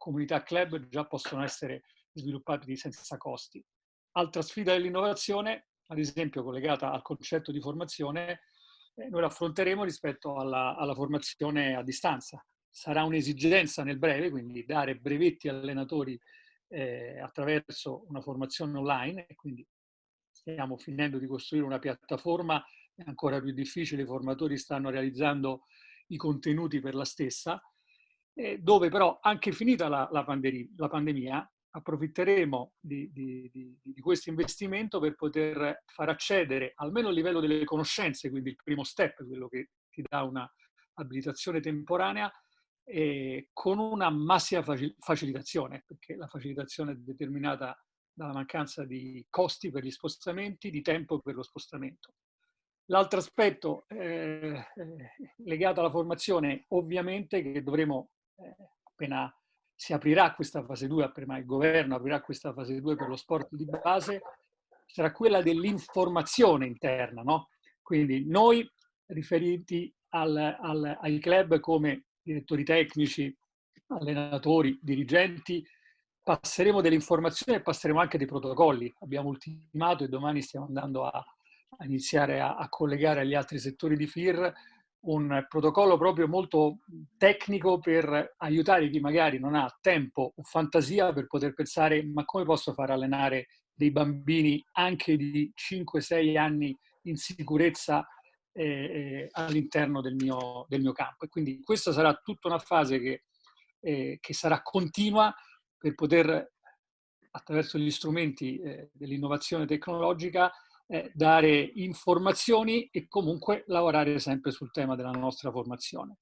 comunità club già possono essere sviluppati senza costi. Altra sfida dell'innovazione, ad esempio collegata al concetto di formazione, noi l'affronteremo rispetto alla formazione a distanza. Sarà un'esigenza nel breve, quindi dare brevetti agli allenatori attraverso una formazione online, e quindi stiamo finendo di costruire una piattaforma, è ancora più difficile, i formatori stanno realizzando i contenuti per la stessa, dove però anche finita la pandemia approfitteremo di questo investimento per poter far accedere almeno a livello delle conoscenze, quindi il primo step, quello che ti dà una abilitazione temporanea, con una massima facilitazione, perché la facilitazione è determinata dalla mancanza di costi per gli spostamenti, di tempo per lo spostamento. L'altro aspetto legato alla formazione, ovviamente, che dovremo, appena si aprirà questa fase 2, appena il governo aprirà questa fase 2 per lo sport di base, sarà quella dell'informazione interna, no? Quindi noi riferiti ai club come direttori tecnici, allenatori, dirigenti, passeremo delle informazioni e passeremo anche dei protocolli. Abbiamo ultimato e domani stiamo andando a iniziare a collegare agli altri settori di FIR un protocollo proprio molto tecnico per aiutare chi magari non ha tempo o fantasia per poter pensare: ma come posso far allenare dei bambini anche di 5-6 anni in sicurezza all'interno del mio campo? E quindi questa sarà tutta una fase che sarà continua per poter, attraverso gli strumenti dell'innovazione tecnologica, dare informazioni e comunque lavorare sempre sul tema della nostra formazione.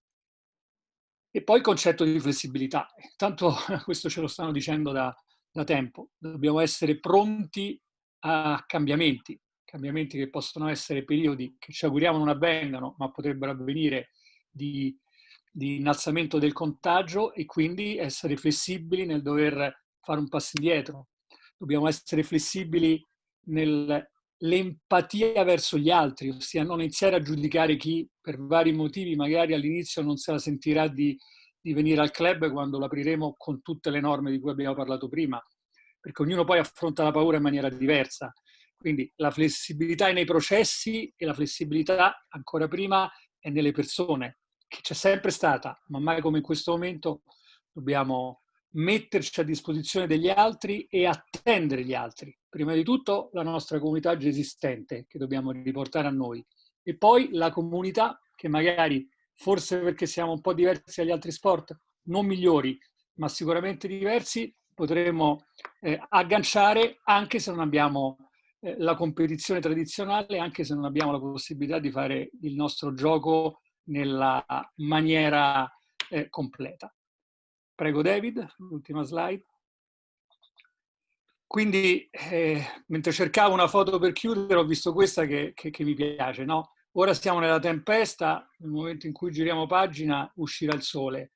E poi il concetto di flessibilità. Intanto questo ce lo stanno dicendo da tempo. Dobbiamo essere pronti a cambiamenti che possono essere periodi che ci auguriamo non avvengano, ma potrebbero avvenire di innalzamento del contagio, e quindi essere flessibili nel dover fare un passo indietro. Dobbiamo essere flessibili nell'empatia verso gli altri, ossia non iniziare a giudicare chi per vari motivi magari all'inizio non se la sentirà di venire al club quando l'apriremo con tutte le norme di cui abbiamo parlato prima, perché ognuno poi affronta la paura in maniera diversa. Quindi la flessibilità è nei processi, e la flessibilità ancora prima è nelle persone, che c'è sempre stata, ma mai come in questo momento dobbiamo metterci a disposizione degli altri e attendere gli altri. Prima di tutto la nostra comunità già esistente, che dobbiamo riportare a noi, e poi la comunità che magari, forse perché siamo un po' diversi dagli altri sport, non migliori, ma sicuramente diversi, potremo agganciare, anche se non abbiamo la competizione tradizionale, anche se non abbiamo la possibilità di fare il nostro gioco nella maniera completa. Prego David, l'ultima slide. Quindi, mentre cercavo una foto per chiudere, ho visto questa che mi piace, no? Ora siamo nella tempesta, nel momento in cui giriamo pagina uscirà il sole.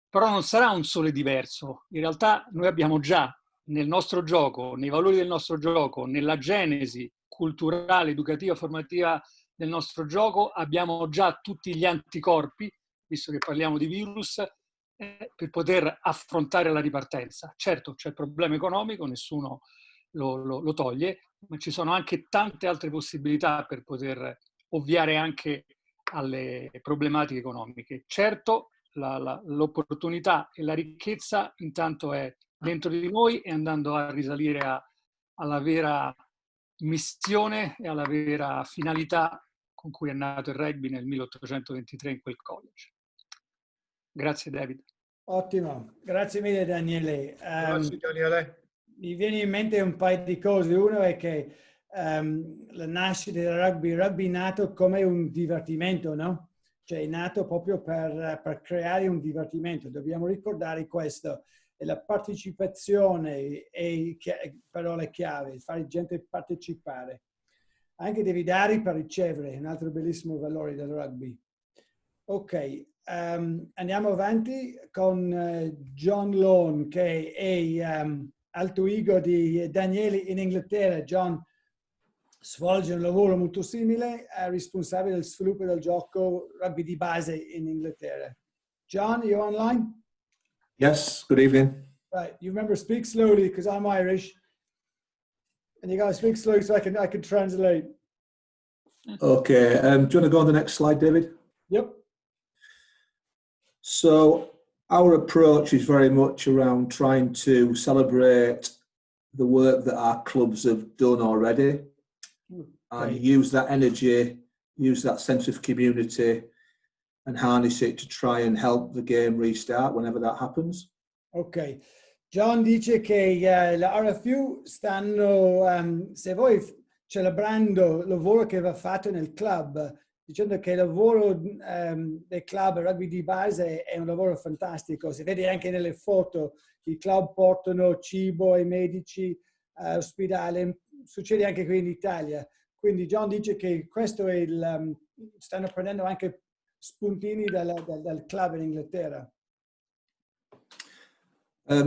Però non sarà un sole diverso. In realtà noi abbiamo già nel nostro gioco, nei valori del nostro gioco, nella genesi culturale, educativa, formativa del nostro gioco, abbiamo già tutti gli anticorpi, visto che parliamo di virus, per poter affrontare la ripartenza. Certo, c'è il problema economico, nessuno lo toglie, ma ci sono anche tante altre possibilità per poter ovviare anche alle problematiche economiche. Certo, l'opportunità e la ricchezza intanto è dentro di noi, e andando a risalire alla vera missione e alla vera finalità con cui è nato il rugby nel 1823 in quel college. Grazie David. Ottimo, grazie mille Daniele. Grazie Daniele. Mi viene in mente un paio di cose. Uno è che la nascita del rugby è nato come un divertimento, no? Cioè è nato proprio per creare un divertimento. Dobbiamo ricordare questo. E la partecipazione è parole chiave, fare gente partecipare. Anche devi dare per ricevere, un altro bellissimo valore del rugby. Ok, andiamo avanti con John Lone, che è alto ego di Daniele in Inghilterra. John svolge un lavoro molto simile, è responsabile del sviluppo del gioco rugby di base in Inghilterra. John, you're online? Yes, good evening. Right, you remember speak slowly because I'm Irish, and you got to speak slowly so I can translate. Okay, do you want to go on the next slide, David? Yep. So our approach is very much around trying to celebrate the work that our clubs have done already, and use that energy, use that sense of community, and harness it to try and help the game restart whenever that happens. Ok, John dice che la RFU stanno, se voi celebrando il lavoro che va fatto nel club, dicendo che il lavoro del club rugby di base è un lavoro fantastico. Si vede anche nelle foto, i club portano cibo ai medici, ospedale, succede anche qui in Italia. Quindi John dice che questo è stanno prendendo anche spuntini dal club in Inghilterra.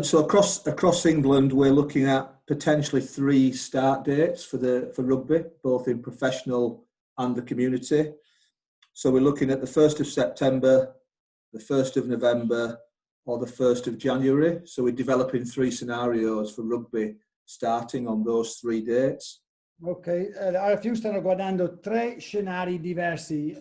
So across England, we're looking at potentially 3 start dates for rugby, both in professional and the community. So we're looking at the 1st of September, the 1st of November, or the 1st of January. So we're developing 3 scenarios for rugby starting on those 3 dates. Ok, alla RFU stanno guardando 3 scenari diversi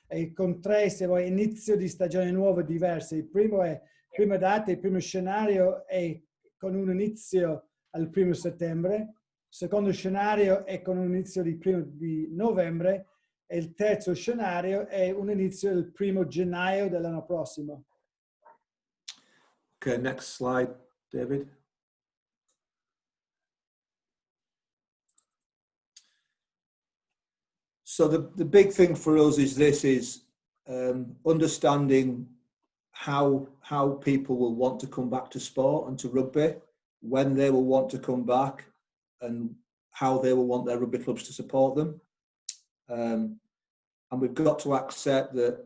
e con 3, se vuoi, inizio di stagione nuova diversi. Il prima data, il primo scenario è con un inizio al 1° settembre, il secondo scenario è con un inizio di 1° novembre e il terzo scenario è un inizio il 1° gennaio dell'anno prossimo. Okay, next slide, David. So the big thing for us is understanding how people will want to come back to sport and to rugby, when they will want to come back, and how they will want their rugby clubs to support them. And we've got to accept that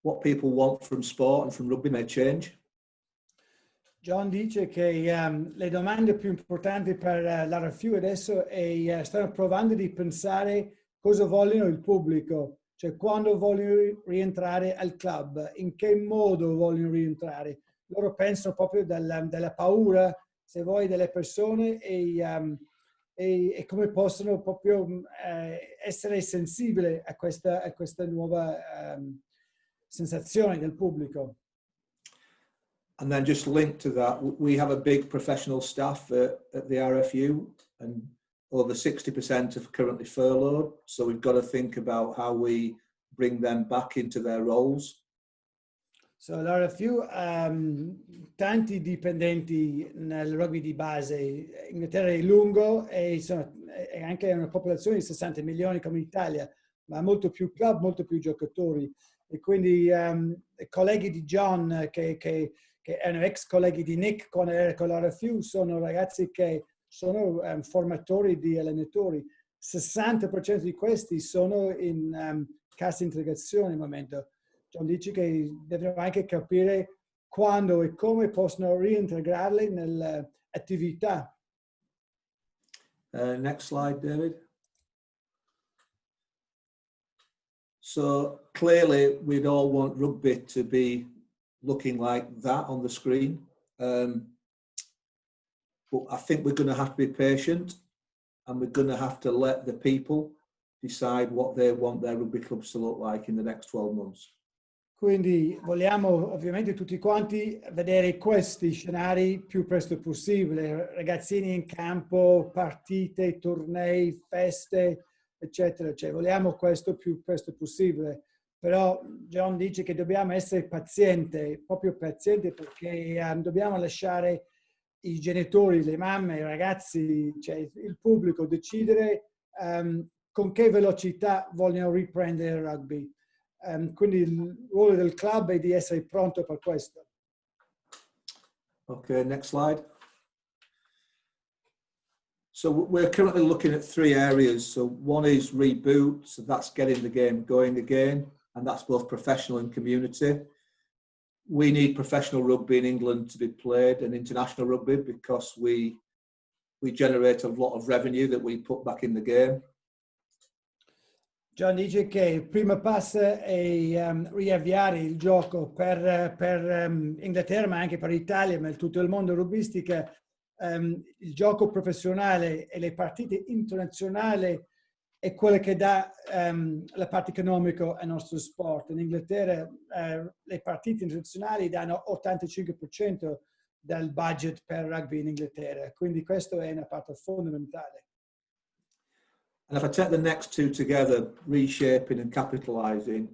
what people want from sport and from rugby may change. John dice che le domande più importanti per la RFU adesso stanno provando di pensare cosa vogliono il pubblico, cioè quando vogliono rientrare al club, in che modo vogliono rientrare. Loro pensano proprio dalla paura, se vuoi, delle persone e come possono proprio essere sensibili a questa nuova sensazione del pubblico. And then just linked to that, we have a big professional staff at the RFU, and over 60% are currently furloughed. So we've got to think about how we bring them back into their roles. So l'RFU tanti dipendenti nel rugby di base. Inghilterra è lungo e è anche una popolazione di 60 milioni come l'Italia, ma molto più club, molto più giocatori. E quindi i colleghi di John che erano ex colleghi di Nick quando era con l'RFU sono ragazzi che sono formatori di allenatori. 60% di questi sono in cassa integrazione al momento. John dice che devono anche capire quando e come possono reintegrarli nell'attività. Next slide, David. So clearly we'd all want rugby to be looking like that on the screen. But I think we're going to have to be patient, and we're going to have to let the people decide what they want their rugby clubs to look like in the next 12 months. Quindi vogliamo ovviamente tutti quanti vedere questi scenari più presto possibile, ragazzini in campo, partite, tornei, feste, eccetera. Cioè, vogliamo questo più presto possibile. Però John dice che dobbiamo essere pazienti, proprio pazienti, perché dobbiamo lasciare i genitori, le mamme, i ragazzi, cioè il pubblico decidere con che velocità vogliono riprendere il rugby. Quindi il ruolo del club è di essere pronto per questo. Okay, next slide. So we're currently looking at 3 areas. So one is reboot, so that's getting the game going again, and that's both professional and community. We need professional rugby in England to be played, and international rugby, because we generate a lot of revenue that we put back in the game. John dice che il primo passo è riavviare il gioco per Inghilterra, ma anche per l'Italia, ma tutto il mondo rugbistica. Il gioco professionale e le partite internazionali è quello che dà la parte economica al nostro sport. In Inghilterra le partite internazionali danno 85% del budget per rugby in Inghilterra, quindi questa è una parte fondamentale. And if I take the next two together, reshaping and capitalising,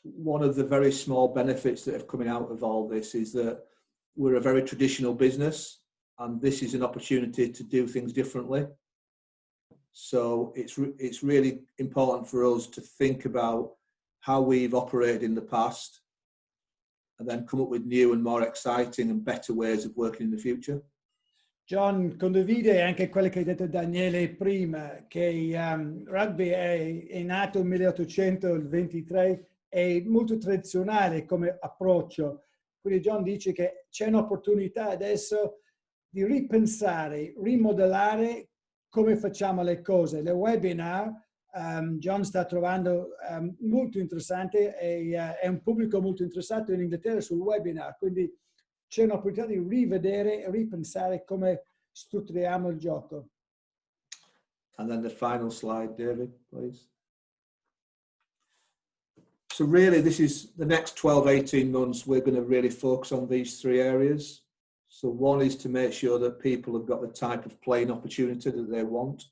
one of the very small benefits that have coming out of all this is that we're a very traditional business, and this is an opportunity to do things differently. So it's really important for us to think about how we've operated in the past and then come up with new and more exciting and better ways of working in the future. John condivide anche quello che ha detto Daniele prima, che il rugby è nato nel 1823, è molto tradizionale come approccio. Quindi John dice che c'è un'opportunità adesso di ripensare, rimodellare come facciamo le cose. Le webinar, John sta trovando molto interessante e è un pubblico molto interessato in Inghilterra sul webinar, quindi c'è un'opportunità di rivedere e ripensare come strutturiamo il gioco. And then the final slide, David, please. So really, this is the next 12, 18 months, we're going to really focus on these three areas. So one is to make sure that people have got the type of playing opportunity that they want.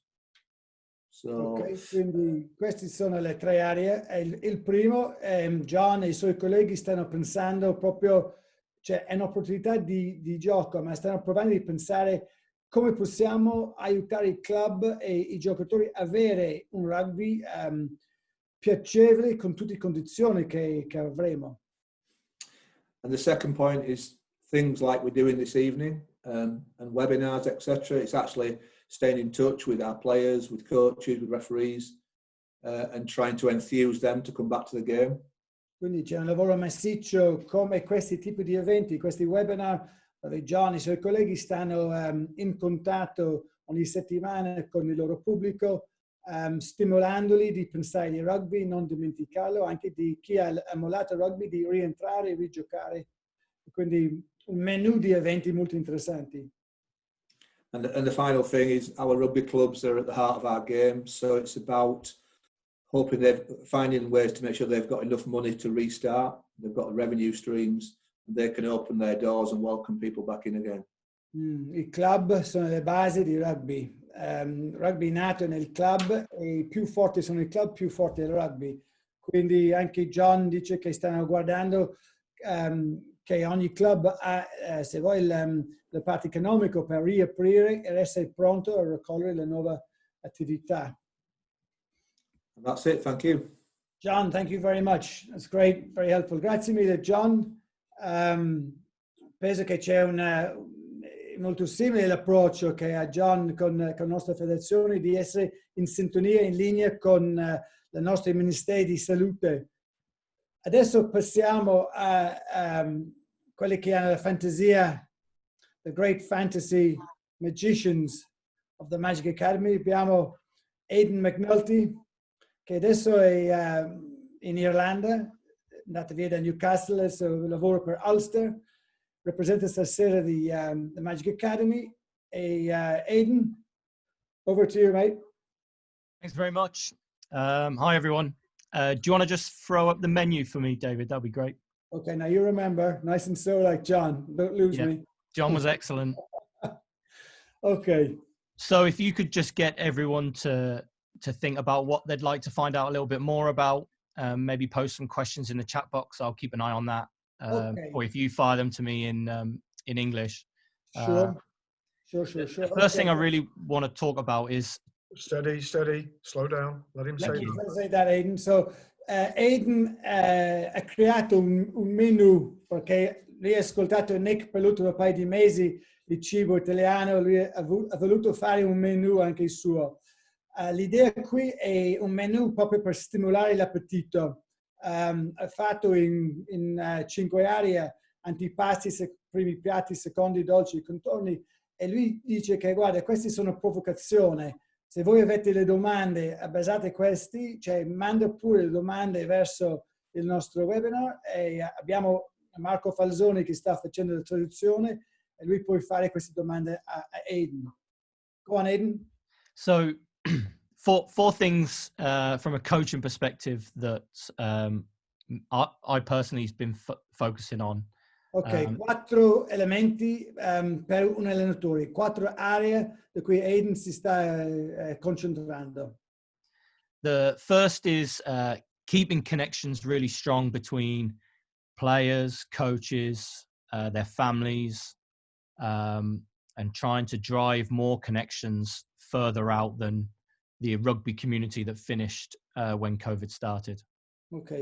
So, Okay, quindi queste sono le tre aree. Il primo, John e i suoi colleghi stanno pensando proprio, cioè è un'opportunità di gioco, ma stanno provando di pensare come possiamo aiutare i club e i giocatori a avere un rugby piacevole con tutte le condizioni che avremo. And the second point is things like we're doing this evening and webinars, etc. It's actually staying in touch with our players, with coaches, with referees, and trying to enthuse them to come back to the game. Quindi c'è un lavoro massiccio come questi tipi di eventi, questi webinar, dove John e i suoi colleghi stanno in contatto ogni settimana con il loro pubblico, stimolandoli di pensare di rugby, non dimenticarlo, anche di chi ha mollato il rugby di rientrare e rigiocare. Quindi un menù di eventi molto interessanti. And the final thing is our rugby clubs are at the heart of our game, so it's about hoping finding ways to make sure they've got enough money to restart, they've got revenue streams, and they can open their doors and welcome people back in again. I club sono le basi di rugby. Rugby nato nel club e più forti sono i club, più forte è il rugby. Quindi anche John dice che stanno guardando che ogni club ha, se vuoi, la parte economica per riaprire ed essere pronto a raccogliere le nuove attività. And that's it, thank you. John, thank you very much. That's great, very helpful. Grazie mille, John. Penso che c'è molto simile l'approccio che ha John con la nostra federazione di essere in sintonia, in linea con i nostri ministeri di salute. Adesso passiamo a quelli che hanno la fantasia, the great fantasy magicians of the Magic Academy. Abbiamo Aiden McNulty, che adesso è in Irlanda, è andato via da Newcastle, adesso lavora per Ulster, rappresenta stasera the Magic Academy. Aiden, over to you, mate. Thanks very much. Hi, everyone. Do you want to just throw up the menu for me, David? That'd be great. Okay, now you remember, nice and slow like John. Don't lose me. John was excellent. Okay. So if you could just get everyone to think about what they'd like to find out a little bit more about, maybe post some questions in the chat box. I'll keep an eye on that. Okay. Or if you fire them to me in English. Sure. The first thing I really want to talk about is... Steady, slow down, let him say it. Say that, Aiden. So, Aiden ha creato un menu, perché lui ha ascoltato Nick per l'ultimo paio di mesi di cibo italiano, lui ha voluto fare un menu anche il suo. L'idea qui è un menu proprio per stimolare l'appetito. Ha fatto in 5 aree: antipasti, primi piatti, secondi, dolci, contorni, e lui dice che guarda, questi sono provocazioni. se voi avete le domande basate questi, cioè manda pure le domande verso il nostro webinar e abbiamo Marco Falzoni che sta facendo la traduzione e lui può fare queste domande a Aiden. Go on, Aiden. So, four things from a coaching perspective that I personally have been focusing on. Ok, 4 elementi per un allenatore, 4 aree da cui Aiden si sta concentrando. The first is keeping connections really strong between players, coaches, their families, and trying to drive more connections further out than the rugby community that finished when COVID started. Ok,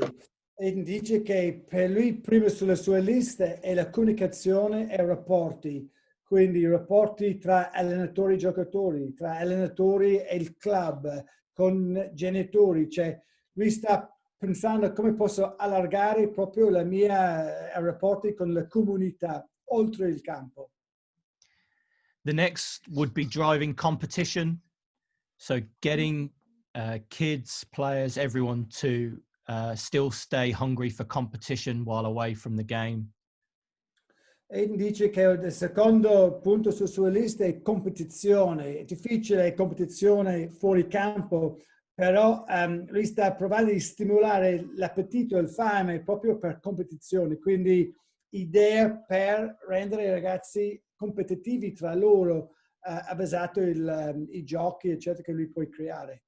Aiden dice che per lui prima sulla sua lista è la comunicazione e i rapporti, quindi i rapporti tra allenatori e giocatori, tra allenatori e il club, con genitori, cioè lui sta pensando a come posso allargare proprio la mia rapporti con la comunità oltre il campo. The next would be driving competition. So getting kids, players, everyone to still stay hungry for competition while away from the game. Aiden dice che il secondo punto sulla sua lista è competizione. È difficile competizione fuori campo, però lui sta provando di stimolare l'appetito e il fame proprio per competizione. Quindi idea per rendere i ragazzi competitivi tra loro, ha basato i giochi, eccetera, che lui può creare.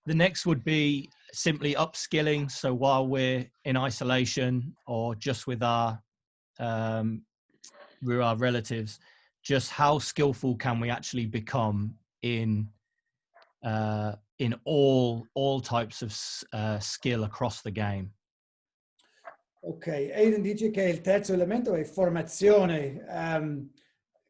The next would be simply upskilling. So while we're in isolation or just with our relatives, just how skillful can we actually become in all types of skill across the game? Ok, Aiden dice che il terzo elemento è formazione,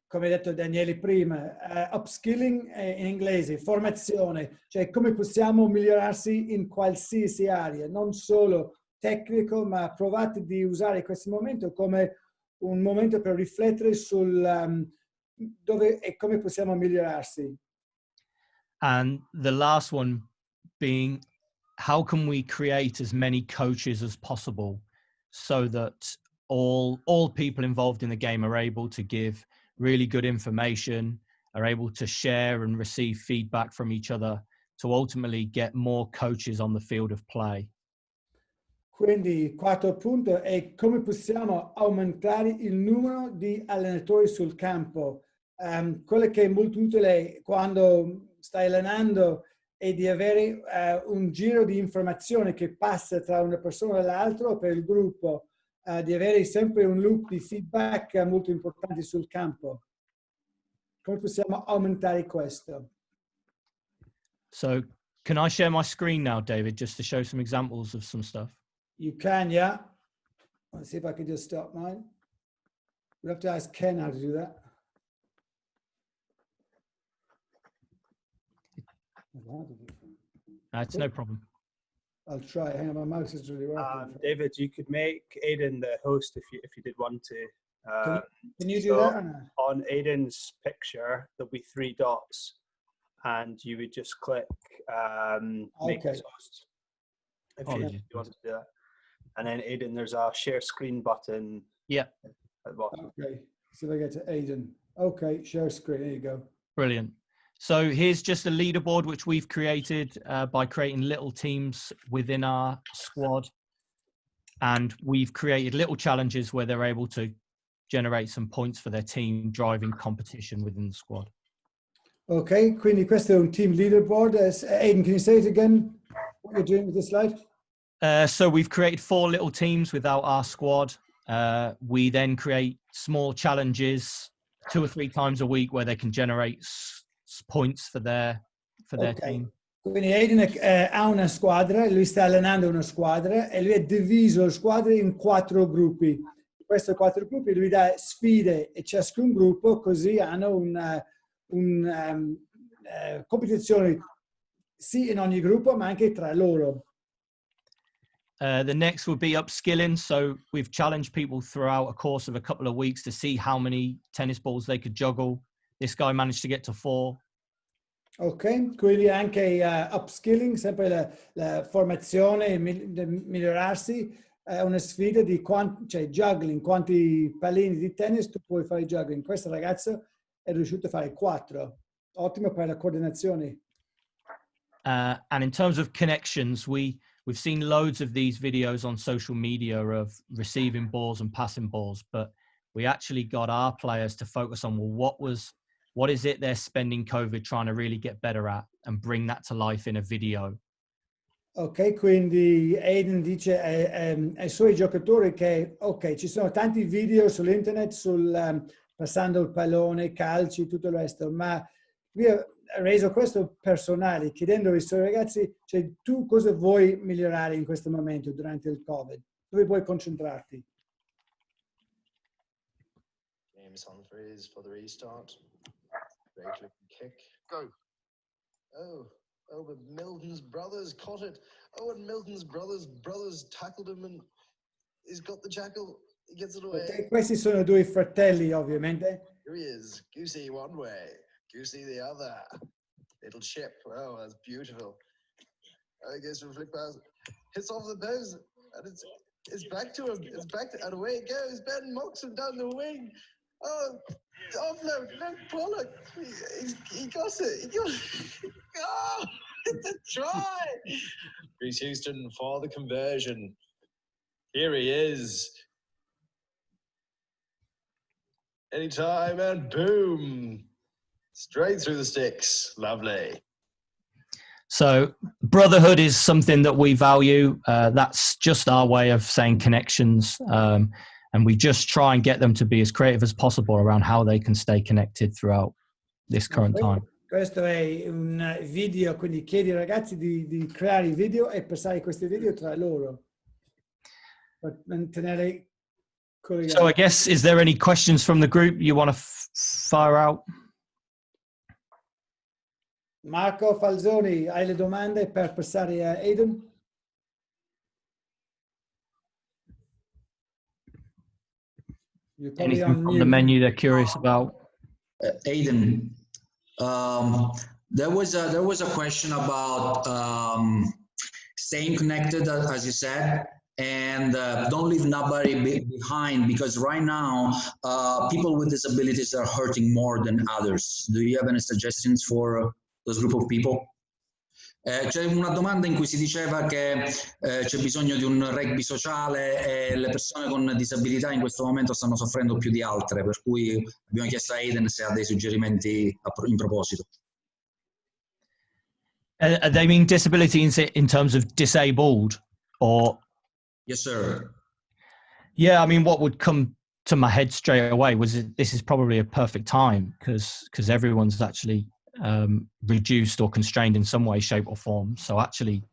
come ha detto Daniele prima, upskilling in inglese, formazione, cioè come possiamo migliorarsi in qualsiasi area, non solo tecnico, ma provate di usare questo momento come un momento per riflettere sul dove e come possiamo migliorarsi. And the last one being, how can we create as many coaches as possible so that all people involved in the game are able to give really good information, are able to share and receive feedback from each other to ultimately get more coaches on the field of play. Quindi il quarto punto è come possiamo aumentare il numero di allenatori sul campo. Quello che è molto utile quando stai allenando è di avere un giro di informazione che passa tra una persona e l'altra per il gruppo, di avere sempre un loop di feedback molto importante sul campo. Come possiamo aumentare questo? So can I share my screen now, David, just to show some examples of some stuff? You can, yeah. Let's see if I can just stop mine. We'll have to ask Ken how to do that. It's no problem. I'll try. Hang on, my mouse is really working. David, you could make Aiden the host if you did want to. Can you do that or not? On Aiden's picture, there'll be 3 dots, and you would just click make Okay. this host if you want to do that. And then Aiden, there's a share screen button. Yeah. At the bottom. Okay. See if I get to Aiden. Okay, share screen. There you go. Brilliant. So here's just a leaderboard which we've created by creating little teams within our squad. And we've created little challenges where they're able to generate some points for their team, driving competition within the squad. Okay, quindi questo è un team leaderboard. Aiden, can you say it again? What you're doing with this slide? So we've created 4 little teams without our squad. We then create small challenges 2 or 3 times a week where they can generate points for their team. Quindi Aiden ha una squadra, lui sta allenando una squadra e lui ha diviso le squadre in 4 gruppi. In questi 4 gruppi lui dà sfide e ciascun gruppo così hanno una competizione sì in ogni gruppo ma anche tra loro. The next would be upskilling. So we've challenged people throughout a course of a couple of weeks to see how many tennis balls they could juggle. This guy managed to get to 4. Ok, quindi anche upskilling, sempre la formazione, migliorarsi, è una sfida di cioè juggling, quanti pallini di tennis tu puoi fare juggling. Questo ragazzo è riuscito a fare 4, ottimo per la coordinazione. And in terms of connections, we've seen loads of these videos on social media of receiving balls and passing balls, but we actually got our players to focus on, well, what is it they're spending COVID trying to really get better at, and bring that to life in a video. Ok, quindi Aiden dice ai suoi giocatori che, ok, ci sono tanti video sull'internet sul passando il pallone, calci, tutto il resto, ma lui ha reso questo personale, chiedendo ai suoi ragazzi, cioè, tu cosa vuoi migliorare in questo momento durante il Covid? Dove vuoi concentrarti? James Humphreys for the restart. Great looking kick. Go. Oh, but Milton's brothers caught it. Oh, and Milton's brothers tackled him, and he's got the jackal. He gets it away. Okay, questi sono due fratelli, ovviamente. Here he is. Goosey one way, Goosey the other. Little chip. Oh, that's beautiful. Oh, he goes for a flick pass. Hits off the nose, and it's back to him. It's back to, and away it goes. Ben mocks him down the wing. Oh, offload. No, Pollock. He got it. He got it. Oh, it's a try. Reece Houston for the conversion. Here he is. Anytime, and boom. Straight through the sticks. Lovely. So brotherhood is something that we value. That's just our way of saying connections. And we just try and get them to be as creative as possible around how they can stay connected throughout this current time. Questo è un video, quindi chiedi ai ragazzi di creare i video e passare questi video tra loro. Per mantenere collegati. So I guess, is there any questions from the group you want to fire out? Marco Falzoni, hai le domande per passare a Aiden? Anything from the menu they're curious about? Aiden, there was a question about staying connected, as you said, and don't leave nobody behind, because right now people with disabilities are hurting more than others. Do you have any suggestions for those group of people? C'è una domanda in cui si diceva che c'è bisogno di un rugby sociale e le persone con disabilità in questo momento stanno soffrendo più di altre, per cui abbiamo chiesto a Aiden se ha dei suggerimenti in proposito. They mean disability in terms of disabled, or? Yes, sir. Yeah, I mean, what would come to my head straight away was this is probably a perfect time because everyone's actually reduced or constrained in some way, shape or form. So actually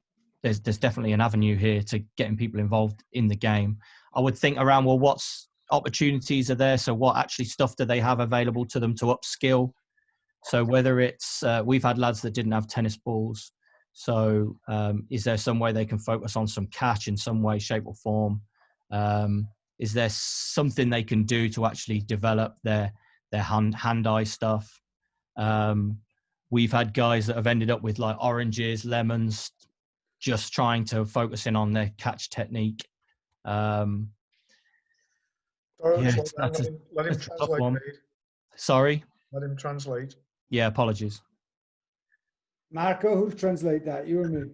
there's definitely an avenue here to getting people involved in the game. I would think around, well, what opportunities are there? So what actually stuff do they have available to them to upskill? So whether it's, we've had lads that didn't have tennis balls. So is there some way they can focus on some catch in some way, shape or form? Is there something they can do to actually develop their hand-eye stuff? We've had guys that have ended up with like oranges, lemons, just trying to focus in on their catch technique. Let him translate. Sorry? Let him translate. Yeah, apologies. Marco, who'll translate that? You or me?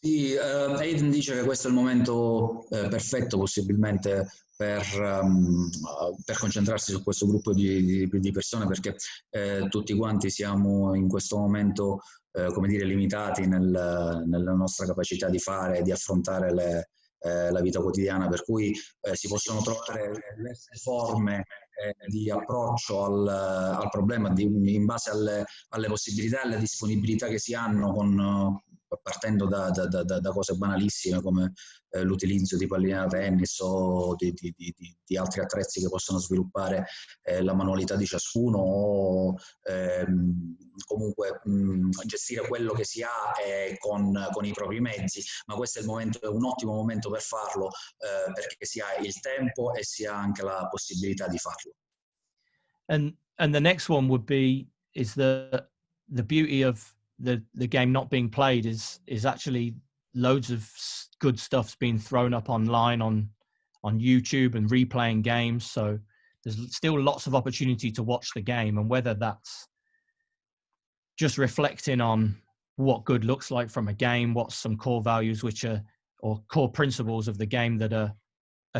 Sì, Aiden dice che questo è il momento perfetto possibilmente per concentrarsi su questo gruppo di persone, perché tutti quanti siamo in questo momento, come dire, limitati nella nostra capacità di fare e di affrontare la vita quotidiana, per cui si possono trovare le forme di approccio al problema in base alle possibilità e alle disponibilità che si hanno, partendo da cose banalissime come l'utilizzo di palline da tennis o di altri attrezzi che possono sviluppare la manualità di ciascuno, o comunque gestire quello che si ha con i propri mezzi. Ma questo è un ottimo momento per farlo, perché si ha il tempo e si ha anche la possibilità di farlo. And the next one would be, is that the beauty of the game not being played is actually loads of good stuff's been thrown up online on YouTube and replaying games. So there's still lots of opportunity to watch the game, and whether that's just reflecting on what good looks like from a game, what's some core values or core principles of the game that are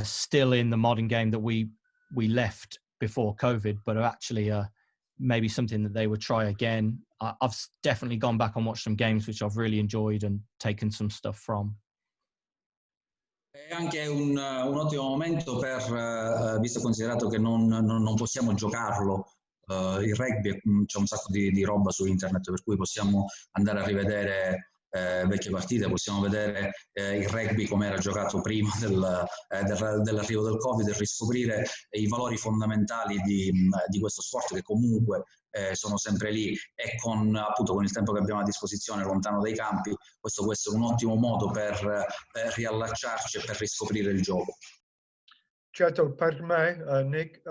still in the modern game that we left before COVID, but are actually maybe something that they would try again. I've definitely gone back and watched some games which I've really enjoyed and taken some stuff from. È anche un ottimo momento per, visto e considerato che non possiamo giocarlo, il rugby, c'è un sacco di roba su internet per cui possiamo andare a rivedere vecchie partite, possiamo vedere il rugby come era giocato prima dell'arrivo del Covid e riscoprire i valori fondamentali di questo sport che comunque sono sempre lì, e appunto con il tempo che abbiamo a disposizione lontano dai campi, questo può essere un ottimo modo per riallacciarci e per riscoprire il gioco. Certo, per me, Nick,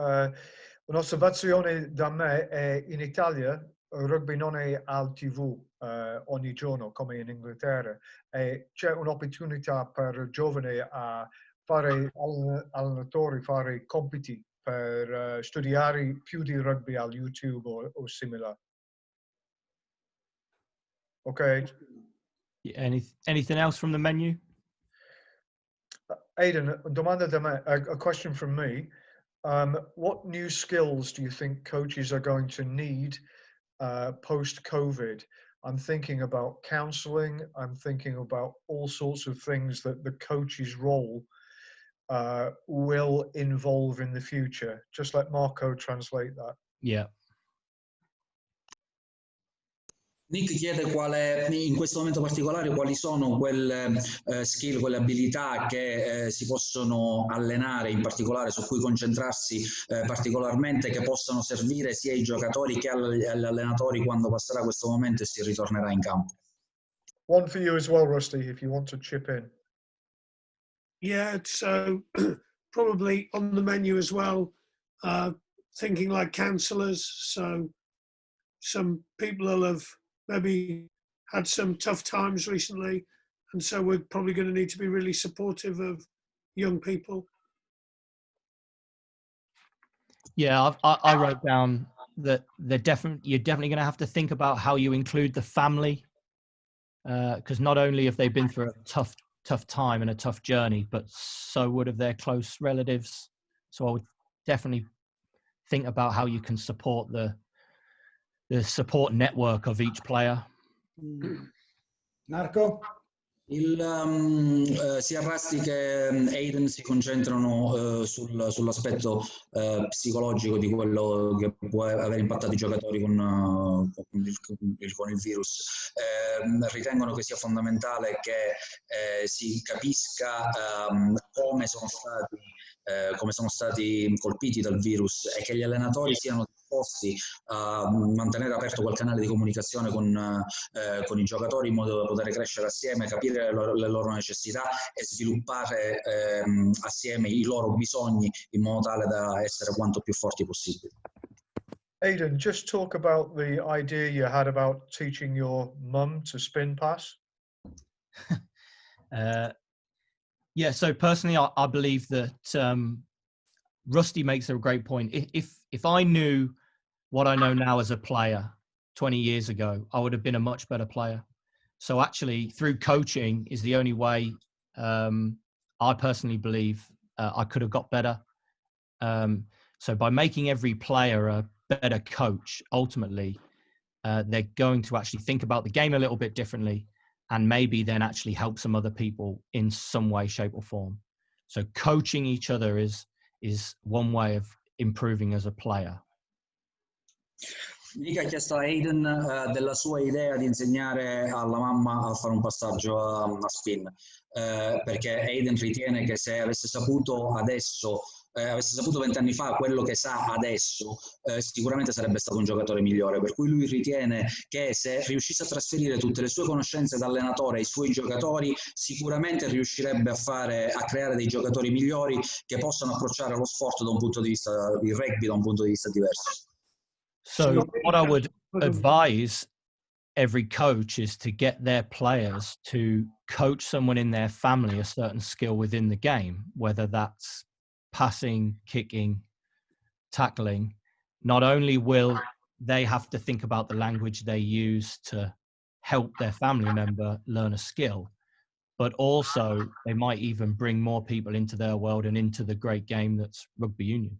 un'osservazione da me è in Italia il rugby non è al TV ogni giorno come in Inghilterra, e c'è un'opportunità per giovani a fare allenatori, fare compiti per studiare più di rugby al YouTube o simile. Ok? Anything else from the menu? Aiden, domanda da me, a question from me. What new skills do you think coaches are going to need post-COVID? I'm thinking about counseling. I'm thinking about all sorts of things that the coach's role will involve in the future. Just let Marco translate that. Yeah. Nick chiede in questo momento particolare quali sono quelle skill, quelle abilità che si possono allenare, in particolare su cui concentrarsi particolarmente, che possano servire sia ai giocatori che agli allenatori quando passerà questo momento e si ritornerà in campo. One for you as well, Rusty, if you want to chip in. Yeah, so probably on the menu as well, thinking like counsellors. So some people will have maybe had some tough times recently, and so we're probably going to need to be really supportive of young people. Yeah, I wrote down that you're definitely going to have to think about how you include the family, because not only have they been through a tough time and a tough journey, but so would have their close relatives. So I would definitely think about how you can support the support network of each player. Marco? Sia Rusty che Aiden si concentrano sull'aspetto psicologico di quello che può aver impattato i giocatori con il virus. Ritengono che sia fondamentale che si capisca come sono stati colpiti dal virus e che gli allenatori siano disposti a mantenere aperto quel canale di comunicazione con i giocatori in modo da poter crescere assieme, capire le loro necessità e sviluppare assieme i loro bisogni in modo tale da essere quanto più forti possibile. Aiden, just talk about the idea you had about teaching your mum to spin pass. Yeah, so personally, I believe that Rusty makes a great point. If I knew what I know now as a player 20 years ago, I would have been a much better player. So actually, through coaching is the only way I personally believe I could have got better. So by making every player a better coach, ultimately, they're going to actually think about the game a little bit differently, and maybe then actually help some other people in some way, shape or form. So coaching each other is one way of improving as a player. Nick ha chiesto a Aiden della sua idea di insegnare alla mamma a fare un passaggio a spin, perché Aiden ritiene che se avesse saputo 20 anni fa quello che sa adesso, sicuramente sarebbe stato un giocatore migliore, per cui lui ritiene che se riuscisse a trasferire tutte le sue conoscenze da allenatore ai suoi giocatori, sicuramente riuscirebbe a creare dei giocatori migliori che possano approcciare lo sport da un punto di vista, il rugby da un punto di vista diverso. So what I would advise every coach is to get their players to coach someone in their family a certain skill within the game, whether that's passing, kicking, tackling. Not only will they have to think about the language they use to help their family member learn a skill, but also they might even bring more people into their world and into the great game that's rugby union.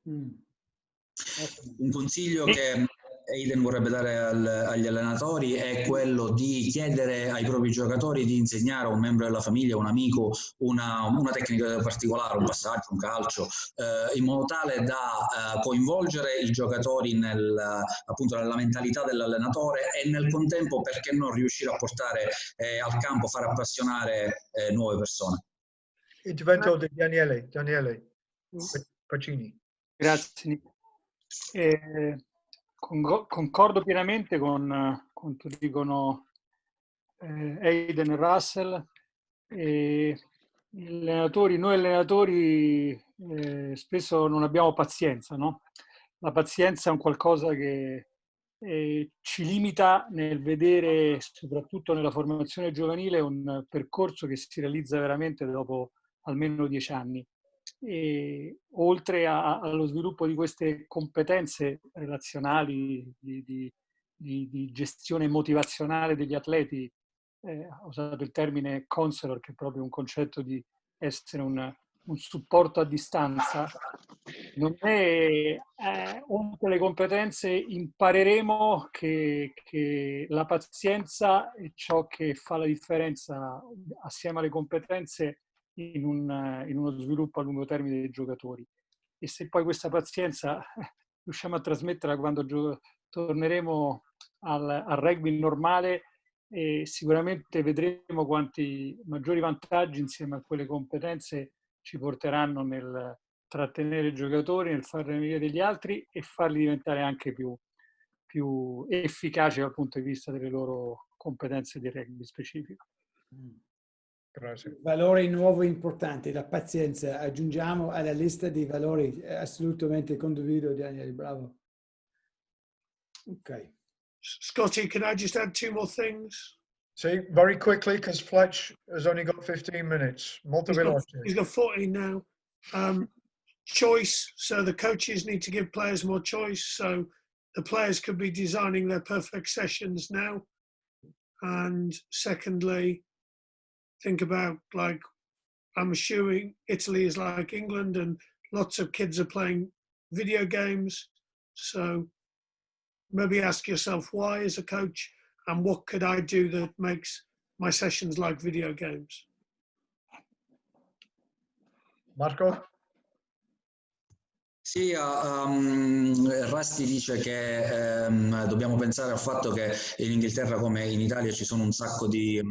Un consiglio che Aiden vorrebbe dare agli allenatori è quello di chiedere ai propri giocatori di insegnare a un membro della famiglia, un amico, una tecnica particolare, un passaggio, un calcio, in modo tale da coinvolgere i giocatori appunto nella mentalità dell'allenatore e nel contempo, perché non riuscire a portare al campo, far appassionare nuove persone. Intervento di Daniele Pacini. Grazie Nick. Concordo pienamente con quanto dicono Aiden e Russell. Noi allenatori spesso non abbiamo pazienza, no? La pazienza è un qualcosa che ci limita nel vedere, soprattutto nella formazione giovanile, un percorso che si realizza veramente dopo almeno 10 anni. E oltre allo sviluppo di queste competenze relazionali, di gestione motivazionale degli atleti, ho usato il termine counselor, che è proprio un concetto di essere un supporto a distanza. Oltre le competenze impareremo che la pazienza è ciò che fa la differenza assieme alle competenze in uno sviluppo a lungo termine dei giocatori. E se poi questa pazienza riusciamo a trasmetterla quando torneremo al rugby normale, sicuramente vedremo quanti maggiori vantaggi insieme a quelle competenze ci porteranno nel trattenere i giocatori, nel farne venire degli altri e farli diventare anche più efficaci dal punto di vista delle loro competenze di rugby specifico. Grazie. Valori nuovi importanti, la pazienza, aggiungiamo alla lista di valori, assolutamente condivido Daniele, bravo. Ok. Scotty, can I just add 2 more things? See, very quickly, because Fletch has only got 15 minutes. Molto veloce. He's got 14 now. Choice, so the coaches need to give players more choice, so the players could be designing their perfect sessions now. And secondly, think about, like, I'm assuming Italy is like England and lots of kids are playing video games. So maybe ask yourself why as a coach, and what could I do that makes my sessions like video games? Marco? Sì, Rusty dice che dobbiamo pensare al fatto che in Inghilterra come in Italia ci sono un sacco di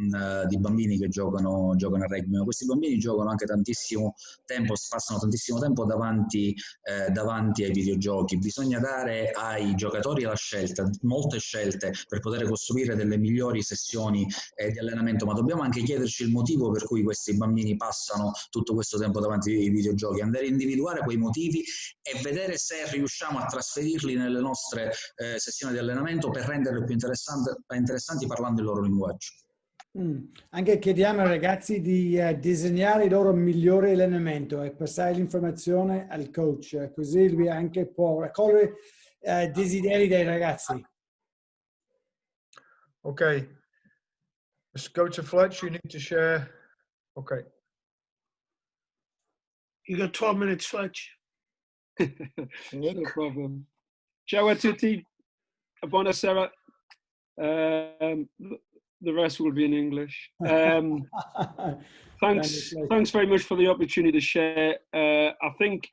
bambini che giocano a rugby, ma questi bambini giocano anche tantissimo tempo, passano tantissimo tempo davanti ai videogiochi. Bisogna dare ai giocatori la scelta, molte scelte, per poter costruire delle migliori sessioni di allenamento, ma dobbiamo anche chiederci il motivo per cui questi bambini passano tutto questo tempo davanti ai videogiochi, andare a individuare quei motivi e vedere se riusciamo a trasferirli nelle nostre sessioni di allenamento per renderle più interessanti parlando il loro linguaggio. Anche chiediamo ai ragazzi di disegnare il loro migliore allenamento e passare l'informazione al coach, così lui anche può raccogliere desideri dei ragazzi. Okay. Let's go to Fletch. You need to share. Okay. You got 12 minutes, Fletch. No problem. Ciao a tutti. Buonasera. The rest will be in English. Thanks very much for the opportunity to share. I think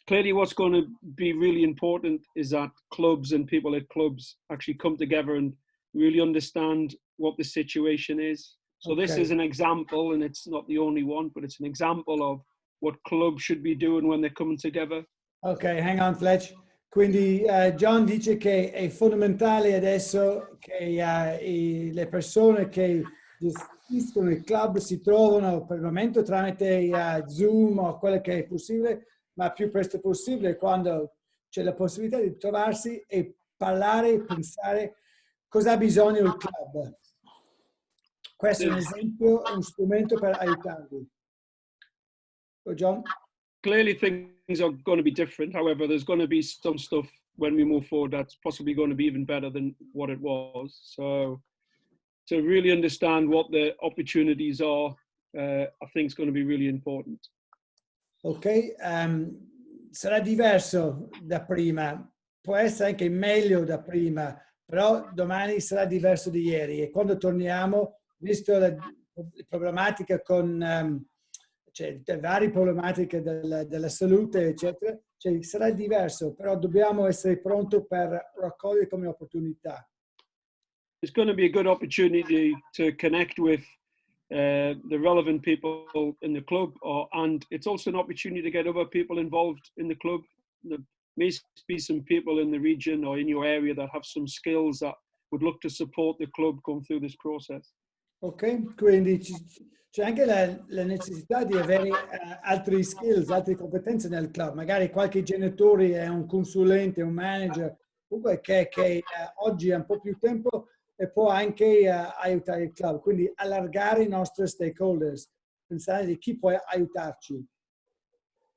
clearly what's going to be really important is that clubs and people at clubs actually come together and really understand what the situation is. So this is an example, and it's not the only one, but it's an example of what clubs should be doing when they're coming together. Ok, hang on Fletch. Quindi John dice che è fondamentale adesso che le persone che gestiscono il club si trovano per il momento tramite Zoom o quello che è possibile, ma più presto possibile, quando c'è la possibilità di trovarsi e parlare, pensare cosa ha bisogno il club. Questo è un esempio, un strumento per aiutarvi. So John? Clearly things are going to be different. However, there's going to be some stuff when we move forward that's possibly going to be even better than what it was. So to really understand what the opportunities are, I think is going to be really important. Ok, sarà diverso da prima, può essere anche meglio da prima, però domani sarà diverso di ieri e quando torniamo, visto la problematica con cioè, le varie problematiche della salute, eccetera, cioè, sarà diverso, però dobbiamo essere pronti per raccogliere come opportunità. It's going to be a good opportunity to connect with the relevant people in the club, and it's also an opportunity to get other people involved in the club. There may be some people in the region or in your area that have some skills that would look to support the club going through this process. Ok, quindi c'è anche la necessità di avere altri skills, altre competenze nel club. Magari qualche genitore è un consulente, un manager, comunque che oggi ha un po' più tempo e può anche aiutare il club. Quindi allargare i nostri stakeholders, pensare di chi può aiutarci.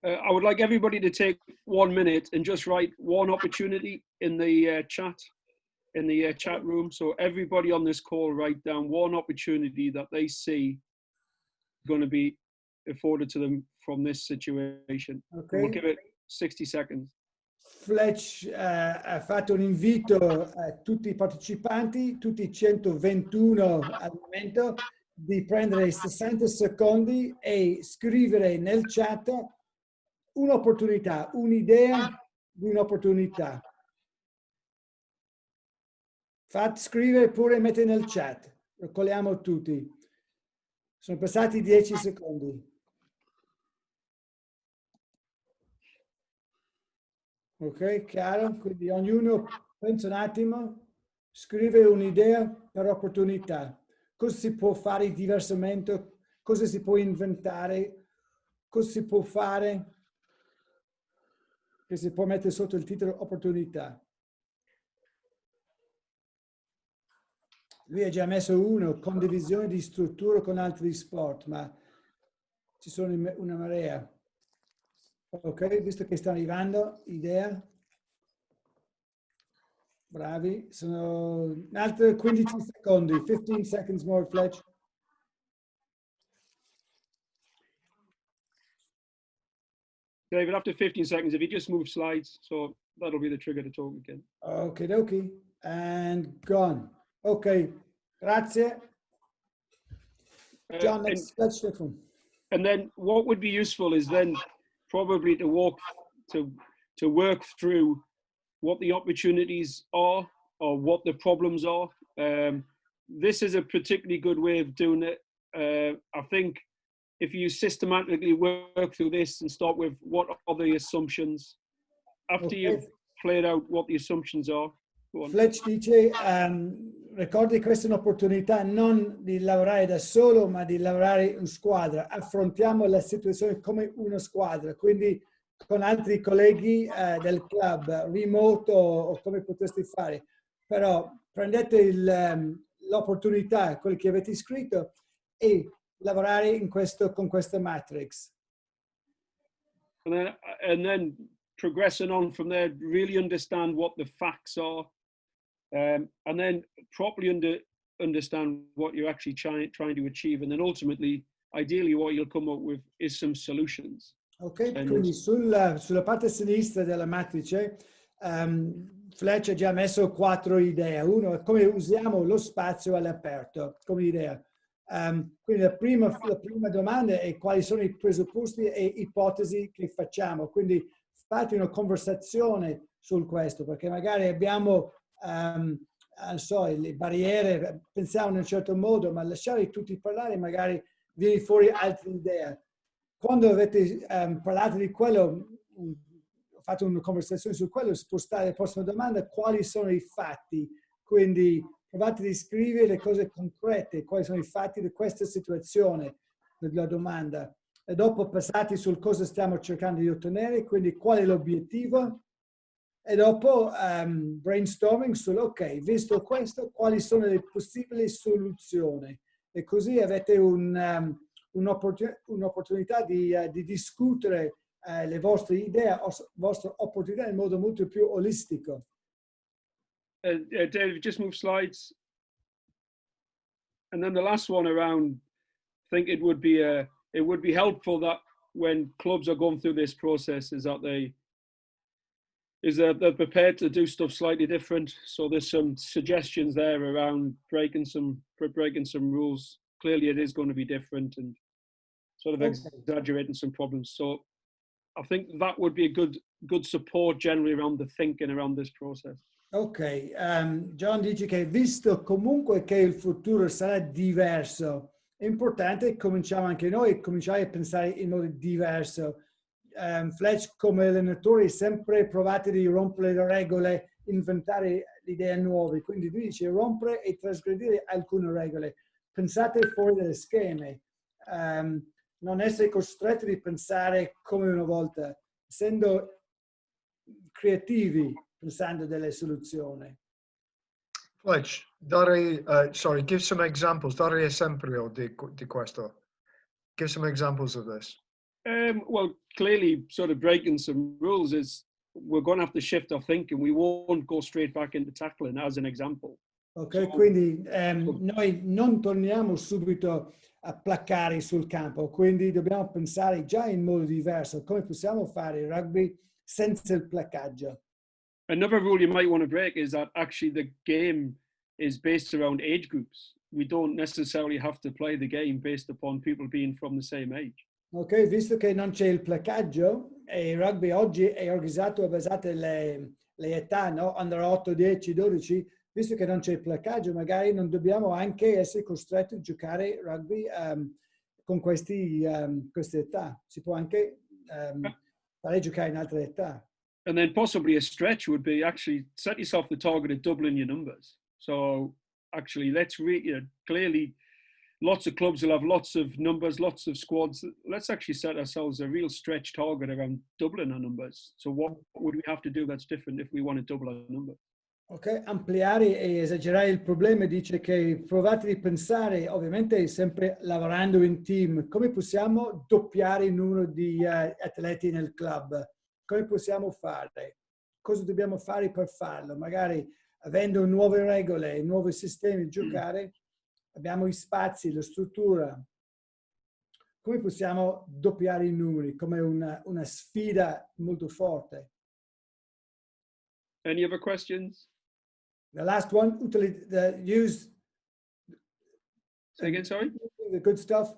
I would like everybody to take 1 minute and just write one opportunity in the chat. In the chat room, so everybody on this call write down one opportunity that they see going to be afforded to them from this situation. Okay. We'll give it 60 seconds. Fletcher ha fatto un invito a tutti i partecipanti, tutti 121 al momento, di prendere 60 secondi e scrivere nel chat un'opportunità, un'idea di un'opportunità. Fate scrivere pure e mettete nel chat, raccogliamo tutti. Sono passati 10 secondi. Ok, chiaro? Quindi ognuno pensa un attimo, scrive un'idea per opportunità. Cosa si può fare diversamente? Cosa si può inventare? Cosa si può fare? Che si può mettere sotto il titolo opportunità. Lui ha già messo uno, condivisione di strutture con altri sport, ma ci sono una marea. Ok, visto che sta arrivando, idea. Bravi, sono altri 15 secondi, 15 seconds more, Fletcher. David, after 15 seconds, if you just move slides, so that'll be the trigger to talk again. Okay, dokie, and gone. Ok, grazie. John, let's different. And then what would be useful is then probably to work through what the opportunities are or what the problems are. This is a particularly good way of doing it. I think if you systematically work through this and start with what are the assumptions, after you've played out what the assumptions are. Fletch dice, ricordi questa è un'opportunità non di lavorare da solo, ma di lavorare in squadra. Affrontiamo la situazione come una squadra, quindi con altri colleghi del club, remoto o come potresti fare. Però prendete l'opportunità, quelli che avete scritto, e lavorare in con questa matrix. And then progressing on from there, really understand what the facts are. And then properly understand what you're actually trying to achieve, and then ultimately, ideally, what you'll come up with is some solutions. Ok, quindi sulla parte sinistra della matrice, Fletcher ha già messo 4 idee. Uno è come usiamo lo spazio all'aperto come idea. Quindi la prima domanda è quali sono i presupposti e ipotesi che facciamo. Quindi fate una conversazione su questo, perché magari abbiamo non so, le barriere, pensiamo in un certo modo, ma lasciare tutti parlare, magari viene fuori altre idee. Quando avete parlato di quello, fatto una conversazione su quello, spostare la prossima domanda, quali sono i fatti? Quindi provate a scrivere le cose concrete, quali sono i fatti di questa situazione, la domanda. E dopo passate sul cosa stiamo cercando di ottenere, quindi qual è l'obiettivo, e dopo brainstorming ok, visto questo, quali sono le possibili soluzioni? E così avete un'opportunità di discutere le vostre idee, le vostre opportunità in modo molto più olistico. David, just move slides. And then the last one around, I think it would be helpful that when clubs are going through this process they're prepared to do stuff slightly different. So there's some suggestions there around breaking some rules. Clearly it is going to be different and sort of exaggerating some problems. So I think that would be a good support generally around the thinking around this process. Ok, John dice che visto comunque che il futuro sarà diverso, è importante cominciamo anche noi a cominciare a pensare in modo diverso. Fletcher come allenatore sempre provate di rompere le regole, inventare idee nuove, quindi lui dice rompere e trasgredire alcune regole, pensate fuori dalle scheme, non essere costretti di pensare come una volta, essendo creativi, pensando delle soluzioni. Fletcher, give some examples, dare esempio di questo. Give some examples of this. Well, clearly, sort of breaking some rules is we're going to have to shift our thinking. We won't go straight back into tackling, as an example. Ok, quindi noi non torniamo subito a placcare sul campo, quindi dobbiamo pensare già in modo diverso come possiamo fare il rugby senza il placcaggio. Another rule you might want to break is that actually the game is based around age groups. We don't necessarily have to play the game based upon people being from the same age. Ok, visto che non c'è il placcaggio e il rugby oggi è organizzato basato le età, no? Under 8, 10, 12, visto che non c'è il placcaggio, magari non dobbiamo anche essere costretti a giocare rugby con queste età. Si può anche fare giocare in altre età. And then possibly a stretch would be actually set yourself the target of doubling your numbers. So actually, let's clearly lots of clubs will have lots of numbers, lots of squads. Let's actually set ourselves a real stretch target around doubling our numbers. So what would we have to do that's different if we want to double our numbers? Ok, ampliare e esagerare il problema dice che provate di pensare, ovviamente sempre lavorando in team, come possiamo doppiare il numero di atleti nel club? Come possiamo fare? Cosa dobbiamo fare per farlo? Magari avendo nuove regole, nuovi sistemi di giocare, abbiamo gli spazi, la struttura. Come possiamo doppiare i numeri? Come una sfida molto forte. Any other questions? The last one, use... Say again, sorry? The good stuff.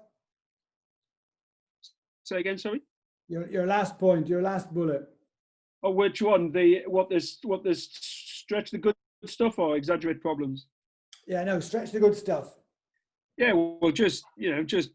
Say again, sorry? Your last point, your last bullet. Oh, which one? What this stretch the good stuff or exaggerate problems? Yeah, no, stretch the good stuff. Yeah, well, just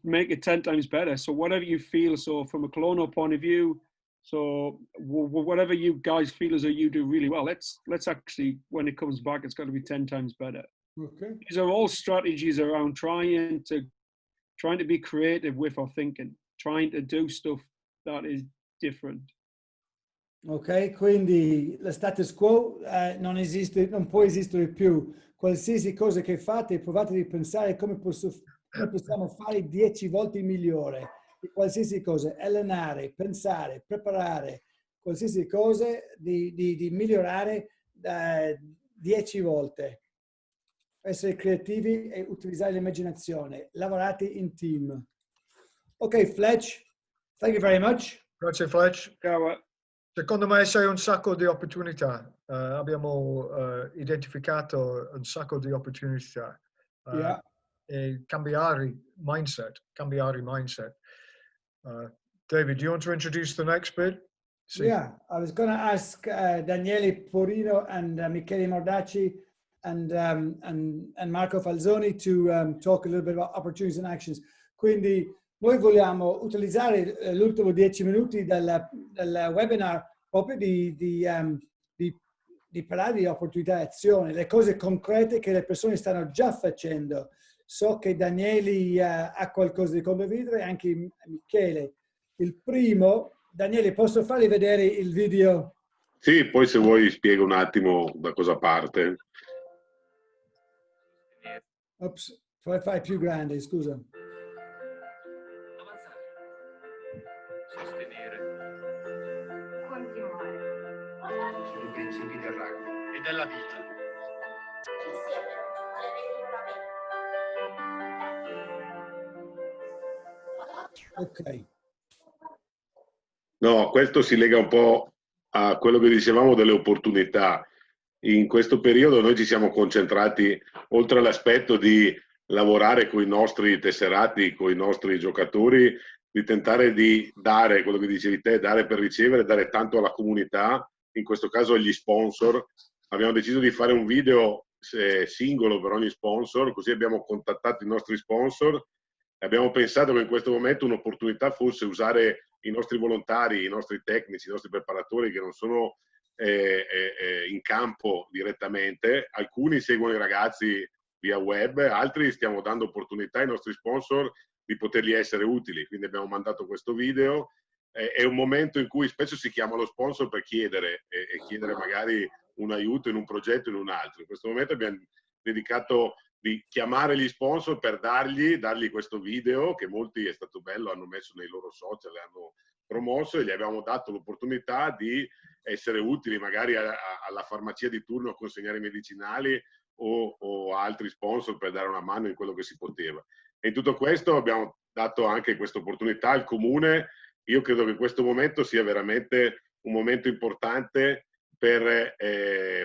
make it 10 times better. So whatever you feel, so from a colonial point of view, so whatever you guys feel as though you do really well, let's actually, when it comes back, it's got to be 10 times better. Okay. These are all strategies around trying to be creative with our thinking, trying to do stuff that is different. Ok, quindi lo status quo non esiste, non può esistere più. Qualsiasi cosa che fate, provate di pensare come possiamo fare 10 volte migliore. Di qualsiasi cosa, allenare, pensare, preparare, qualsiasi cosa di migliorare 10 volte. Essere creativi e utilizzare l'immaginazione. Lavorate in team. Ok, Fletcher, thank you very much. Grazie Fletcher. Ciao. Secondo me c'è un sacco di opportunità. Abbiamo identificato un sacco di opportunità. E cambiare mindset. David, do you want to introduce the next bit? Yeah, I was going to ask Daniele Porino and Michele Mordacci and Marco Falzoni to talk a little bit about opportunities and actions. Quindi noi vogliamo utilizzare l'ultimo 10 minuti del webinar proprio di parlare di opportunità e azione, le cose concrete che le persone stanno già facendo. So che Daniele ha qualcosa di condividere, anche Michele. Il primo, Daniele, posso fargli vedere il video Sì, poi se vuoi spiego un attimo da cosa parte. Ops, fai più grande, scusa. Sostenere. Continuare. Sono i principi del rugby e della vita. Insieme alle Ok. No, questo si lega un po' a quello che dicevamo delle opportunità. In questo periodo noi ci siamo concentrati, oltre all'aspetto di lavorare con i nostri tesserati, con i nostri giocatori, di tentare di dare, quello che dicevi te, dare per ricevere, dare tanto alla comunità, in questo caso agli sponsor. Abbiamo deciso di fare un video singolo per ogni sponsor, così abbiamo contattato i nostri sponsor e abbiamo pensato che in questo momento un'opportunità fosse usare i nostri volontari, i nostri tecnici, i nostri preparatori che non sono in campo direttamente. Alcuni seguono i ragazzi via web, altri stiamo dando opportunità ai nostri sponsor di potergli essere utili. Quindi abbiamo mandato questo video. È un momento in cui spesso si chiama lo sponsor per chiedere e chiedere magari un aiuto in un progetto o in un altro. In questo momento abbiamo dedicato di chiamare gli sponsor per dargli questo video che molti, è stato bello, hanno messo nei loro social, hanno promosso, e gli abbiamo dato l'opportunità di essere utili magari alla farmacia di turno a consegnare i medicinali o altri sponsor per dare una mano in quello che si poteva. E in tutto questo abbiamo dato anche questa opportunità al comune. Io credo che questo momento sia veramente un momento importante per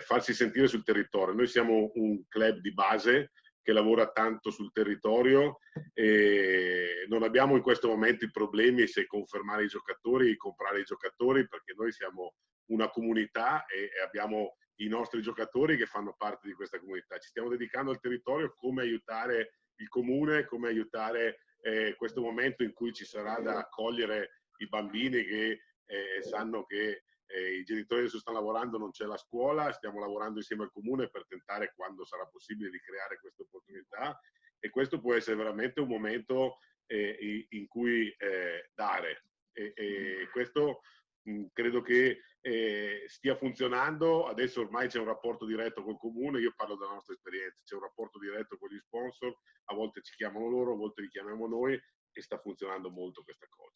farsi sentire sul territorio. Noi siamo un club di base che lavora tanto sul territorio e non abbiamo in questo momento i problemi se confermare i giocatori, comprare i giocatori, perché noi siamo una comunità e abbiamo i nostri giocatori che fanno parte di questa comunità. Ci stiamo dedicando al territorio, come aiutare il comune, come aiutare questo momento in cui ci sarà da accogliere i bambini che sanno che i genitori adesso stanno lavorando, non c'è la scuola, stiamo lavorando insieme al comune per tentare, quando sarà possibile, di creare queste opportunità, e questo può essere veramente un momento in cui dare, e questo credo che stia funzionando. Adesso ormai c'è un rapporto diretto col comune, io parlo della nostra esperienza, c'è un rapporto diretto con gli sponsor, a volte ci chiamano loro, a volte li chiamiamo noi, e sta funzionando molto questa cosa.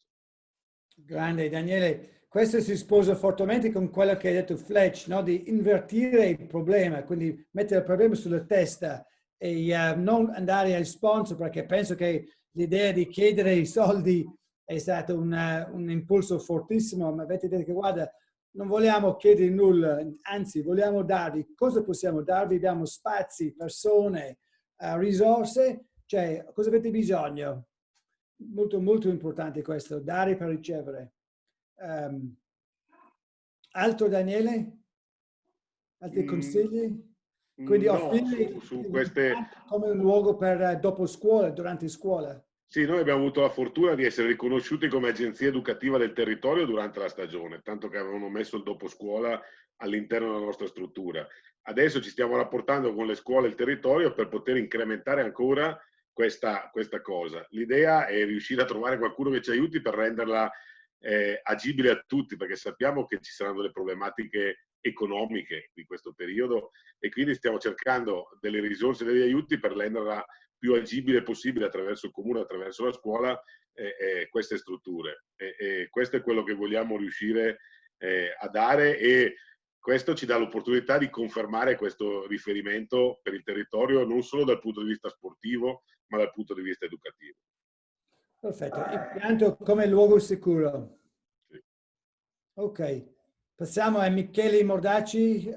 Grande Daniele, questo si sposa fortemente con quello che hai detto Fletcher, no? Di invertire il problema, quindi mettere il problema sulla testa e non andare ai sponsor, perché penso che l'idea di chiedere i soldi è stato un impulso fortissimo, ma avete detto che guarda, non vogliamo chiedere nulla, anzi vogliamo darvi, cosa possiamo darvi? Abbiamo spazi, persone, risorse, cioè cosa avete bisogno? Molto, molto importante questo, dare per ricevere. Altro Daniele? Altri consigli? Quindi No, offrire su queste... come un luogo per dopo scuola, durante scuola. Sì, noi abbiamo avuto la fortuna di essere riconosciuti come agenzia educativa del territorio durante la stagione, tanto che avevamo messo il dopo scuola all'interno della nostra struttura. Adesso ci stiamo rapportando con le scuole e il territorio per poter incrementare ancora questa cosa. L'idea è riuscire a trovare qualcuno che ci aiuti per renderla agibile a tutti, perché sappiamo che ci saranno delle problematiche economiche di questo periodo e quindi stiamo cercando delle risorse e degli aiuti per renderla più agibile possibile attraverso il comune, attraverso la scuola, queste strutture. Questo è quello che vogliamo riuscire a dare, e questo ci dà l'opportunità di confermare questo riferimento per il territorio non solo dal punto di vista sportivo, ma dal punto di vista educativo. Perfetto, impianto come luogo sicuro. Sì. Ok, passiamo a Michele Mordacci,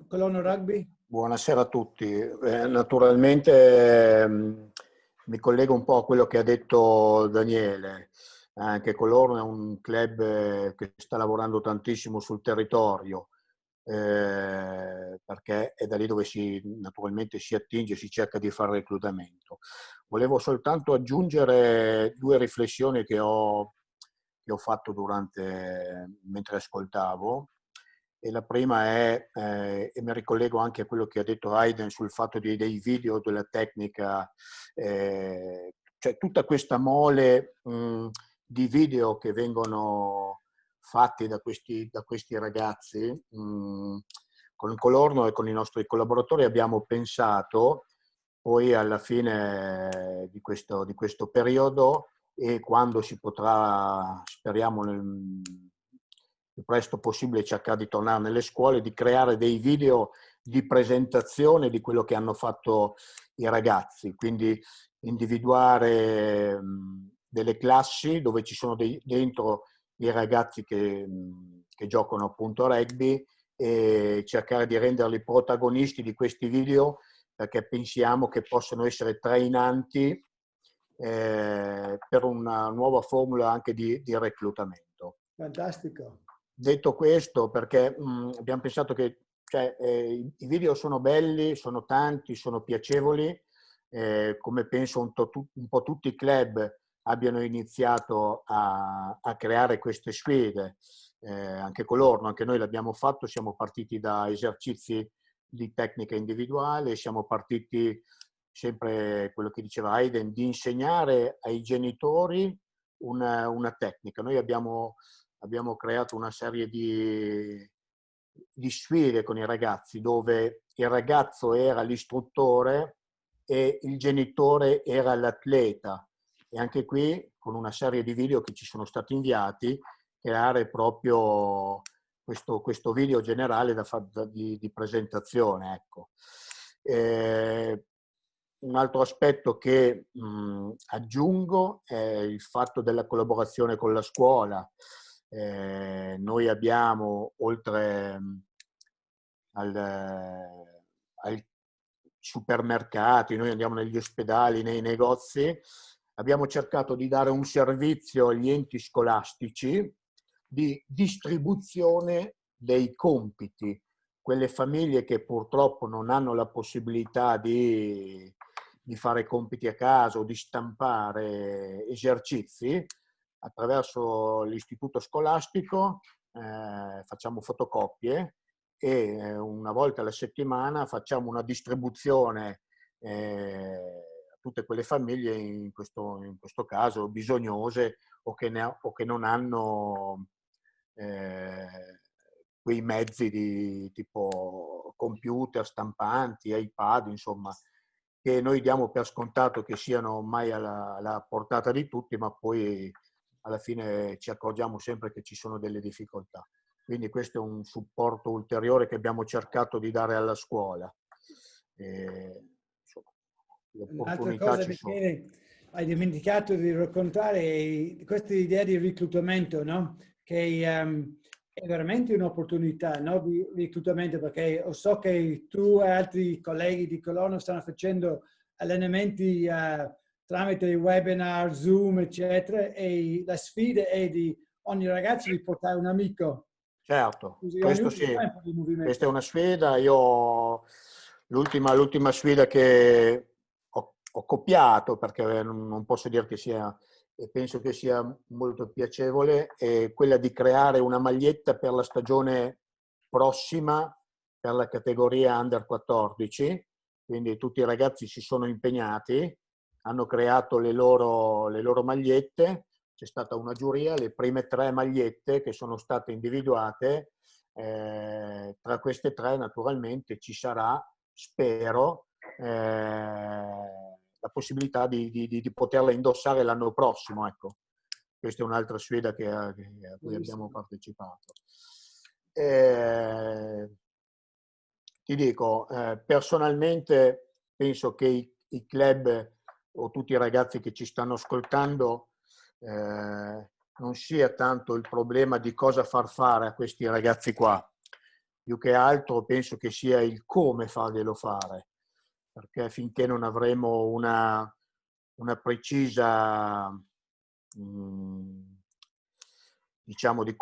Colonno Rugby. Buonasera a tutti. Naturalmente mi collego un po' a quello che ha detto Daniele. Anche Colorno è un club che sta lavorando tantissimo sul territorio, perché è da lì dove naturalmente si attinge, si cerca di fare reclutamento. Volevo soltanto aggiungere due riflessioni che ho fatto mentre ascoltavo. E la prima è, e mi ricollego anche a quello che ha detto Aiden sul fatto dei video, della tecnica, cioè tutta questa mole di video che vengono fatti da questi ragazzi, con Colorno e con i nostri collaboratori abbiamo pensato poi alla fine di questo periodo, e quando si potrà, speriamo nel più presto possibile, cercare di tornare nelle scuole, di creare dei video di presentazione di quello che hanno fatto i ragazzi, quindi individuare delle classi dove ci sono dentro i ragazzi che giocano appunto a rugby, e cercare di renderli protagonisti di questi video, perché pensiamo che possano essere trainanti per una nuova formula anche di reclutamento. Fantastico. Detto questo, perché abbiamo pensato che i video sono belli, sono tanti, sono piacevoli, come penso un po' tutti i club abbiano iniziato a creare queste sfide, anche Colorno, anche noi l'abbiamo fatto, siamo partiti da esercizi di tecnica individuale, siamo partiti sempre, quello che diceva Aiden, di insegnare ai genitori una tecnica. Noi abbiamo creato una serie di sfide con i ragazzi, dove il ragazzo era l'istruttore e il genitore era l'atleta, e anche qui con una serie di video che ci sono stati inviati, creare proprio questo video generale di presentazione. Ecco. Un altro aspetto che aggiungo è il fatto della collaborazione con la scuola. Noi abbiamo, oltre ai supermercati, noi andiamo negli ospedali, nei negozi, abbiamo cercato di dare un servizio agli enti scolastici di distribuzione dei compiti. Quelle famiglie che purtroppo non hanno la possibilità di fare compiti a casa o di stampare esercizi, attraverso l'istituto scolastico facciamo fotocopie, e una volta alla settimana facciamo una distribuzione a tutte quelle famiglie, in questo caso bisognose, o che non hanno quei mezzi di tipo computer, stampanti, iPad, insomma, che noi diamo per scontato che siano ormai alla portata di tutti, ma poi alla fine ci accorgiamo sempre che ci sono delle difficoltà. Quindi questo è un supporto ulteriore che abbiamo cercato di dare alla scuola. Le Un'altra opportunità cosa, ci sono. Michele, hai dimenticato di raccontare questa idea di reclutamento, no? Che è veramente un'opportunità, no? Di reclutamento, perché so che tu e altri colleghi di Colorno stanno facendo allenamenti tramite webinar, Zoom, eccetera, e la sfida è di ogni ragazzo di portare un amico. Certo, Così questo ognuno sì, fa un po' di movimento. questa è una sfida. Io l'ultima sfida che ho copiato, perché non posso dire che sia, e penso che sia molto piacevole, è quella di creare una maglietta per la stagione prossima per la categoria Under 14, quindi tutti i ragazzi si sono impegnati, hanno creato le loro magliette. C'è stata una giuria, le prime 3 magliette che sono state individuate, tra queste 3 naturalmente ci sarà, spero, la possibilità di poterla indossare l'anno prossimo. Ecco. Questa è un'altra sfida a cui abbiamo partecipato. Ti dico, personalmente penso che i club o tutti i ragazzi che ci stanno ascoltando, non sia tanto il problema di cosa far fare a questi ragazzi qua, più che altro penso che sia il come farglielo fare, perché finché non avremo una precisa diciamo di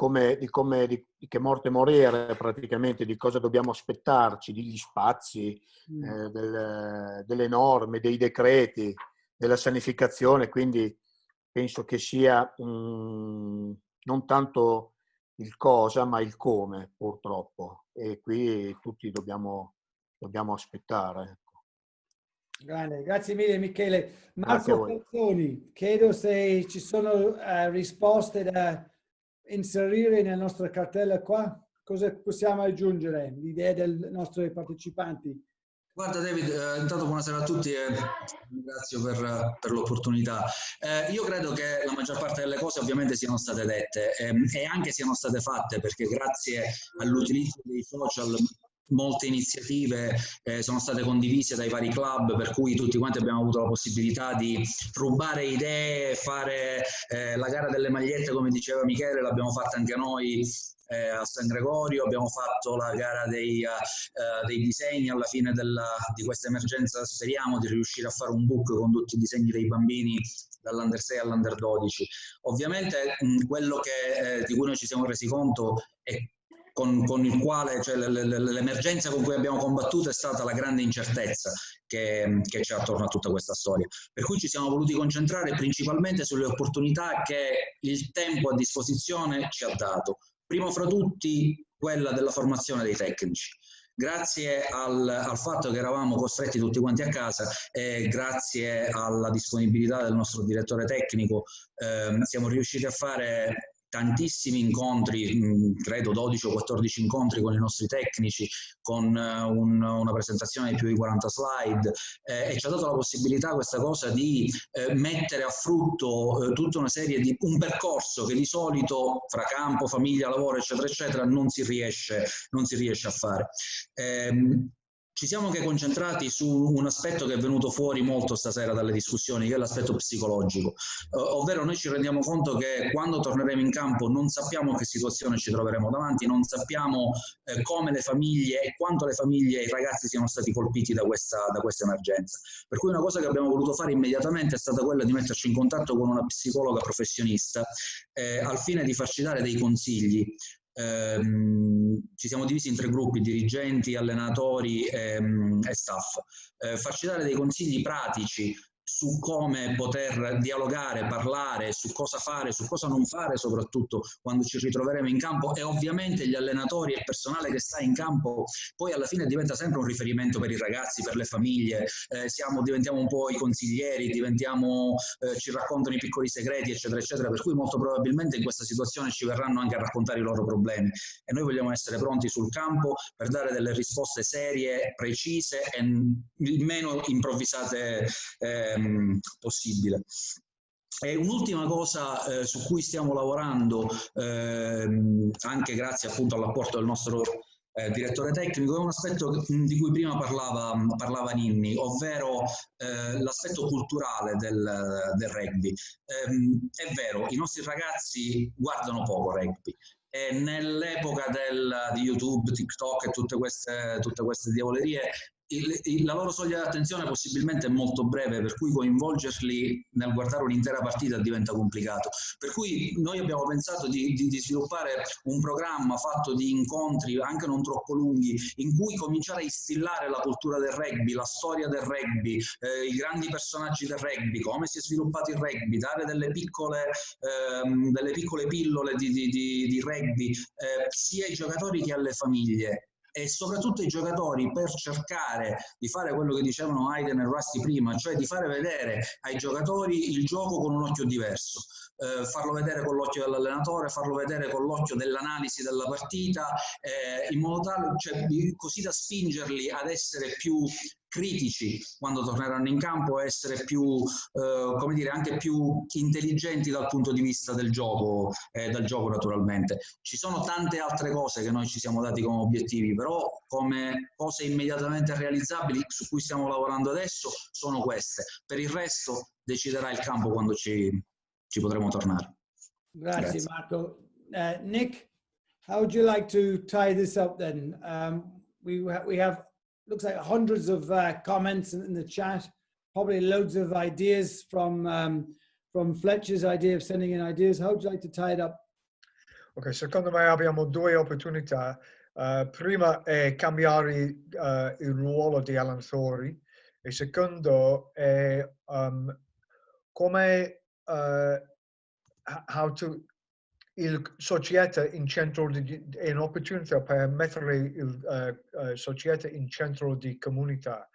che morte morire, praticamente di cosa dobbiamo aspettarci, degli spazi, delle norme, dei decreti, della sanificazione, quindi penso che sia non tanto il cosa, ma il come, purtroppo. E qui tutti dobbiamo aspettare. Grande, grazie mille Michele. Grazie a Marco voi. Pezzoni, chiedo se ci sono risposte inserire nella nostra cartella qua? Cosa possiamo aggiungere? L'idea dei nostri partecipanti? Guarda David, intanto buonasera a tutti e ringrazio per l'opportunità. Io credo che la maggior parte delle cose ovviamente siano state dette e anche siano state fatte, perché grazie all'utilizzo dei social molte iniziative sono state condivise dai vari club, per cui tutti quanti abbiamo avuto la possibilità di rubare idee, fare la gara delle magliette, come diceva Michele, l'abbiamo fatta anche noi a San Gregorio, abbiamo fatto la gara dei disegni alla fine di questa emergenza. Speriamo di riuscire a fare un book con tutti i disegni dei bambini dall'Under 6 all'Under 12. Ovviamente quello di cui noi ci siamo resi conto è con il quale, cioè l'emergenza con cui abbiamo combattuto è stata la grande incertezza che c'è attorno a tutta questa storia. Per cui ci siamo voluti concentrare principalmente sulle opportunità che il tempo a disposizione ci ha dato. Primo fra tutti quella della formazione dei tecnici. Grazie al fatto che eravamo costretti tutti quanti a casa e grazie alla disponibilità del nostro direttore tecnico siamo riusciti a fare tantissimi incontri, credo 12 o 14 incontri con i nostri tecnici, con una presentazione di più di 40 slide e ci ha dato la possibilità questa cosa di mettere a frutto tutta una serie di un percorso che di solito fra campo, famiglia, lavoro eccetera eccetera non si riesce a fare. Ci siamo anche concentrati su un aspetto che è venuto fuori molto stasera dalle discussioni, che è l'aspetto psicologico, ovvero noi ci rendiamo conto che quando torneremo in campo non sappiamo che situazione ci troveremo davanti, non sappiamo come le famiglie e quanto le famiglie e i ragazzi siano stati colpiti da questa emergenza. Per cui una cosa che abbiamo voluto fare immediatamente è stata quella di metterci in contatto con una psicologa professionista al fine di farci dare dei consigli. Ci siamo divisi in 3 gruppi, dirigenti, allenatori e staff, farci dare dei consigli pratici su come poter dialogare, parlare, su cosa fare, su cosa non fare, soprattutto quando ci ritroveremo in campo. E ovviamente gli allenatori e il personale che sta in campo poi alla fine diventa sempre un riferimento per i ragazzi, per le famiglie, diventiamo un po' i consiglieri, ci raccontano i piccoli segreti eccetera eccetera, per cui molto probabilmente in questa situazione ci verranno anche a raccontare i loro problemi e noi vogliamo essere pronti sul campo per dare delle risposte serie, precise e il meno improvvisate possibile. E un'ultima cosa su cui stiamo lavorando, anche grazie appunto all'apporto del nostro direttore tecnico, è un aspetto di cui prima parlava Ninni, ovvero l'aspetto culturale del rugby. È vero, i nostri ragazzi guardano poco rugby. E nell'epoca di YouTube, TikTok e tutte queste diavolerie, la loro soglia di attenzione possibilmente è molto breve, per cui coinvolgerli nel guardare un'intera partita diventa complicato. Per cui noi abbiamo pensato di sviluppare un programma fatto di incontri anche non troppo lunghi, in cui cominciare a instillare la cultura del rugby, la storia del rugby, i grandi personaggi del rugby, come si è sviluppato il rugby, dare delle piccole pillole di rugby sia ai giocatori che alle famiglie. E soprattutto i giocatori, per cercare di fare quello che dicevano Aiden e Rusty prima, cioè di fare vedere ai giocatori il gioco con un occhio diverso, farlo vedere con l'occhio dell'allenatore, farlo vedere con l'occhio dell'analisi della partita, in modo tale, così da spingerli ad essere più critici quando torneranno in campo, a essere più, come dire, anche più intelligenti dal punto di vista del gioco naturalmente. Ci sono tante altre cose che noi ci siamo dati come obiettivi, però come cose immediatamente realizzabili su cui stiamo lavorando adesso sono queste. Per il resto deciderà il campo quando ci potremo tornare. Grazie. Marco. Nick, how would you like to tie this up then? We have looks like hundreds of comments in the chat, probably loads of ideas from Fletcher's idea of sending in ideas. How would you like to tie it up? Ok, secondo me abbiamo 2 opportunità. Prima è cambiare il ruolo di allenatori e secondo è come il società in centro è un'opportunità per mettere il società in centro di comunità.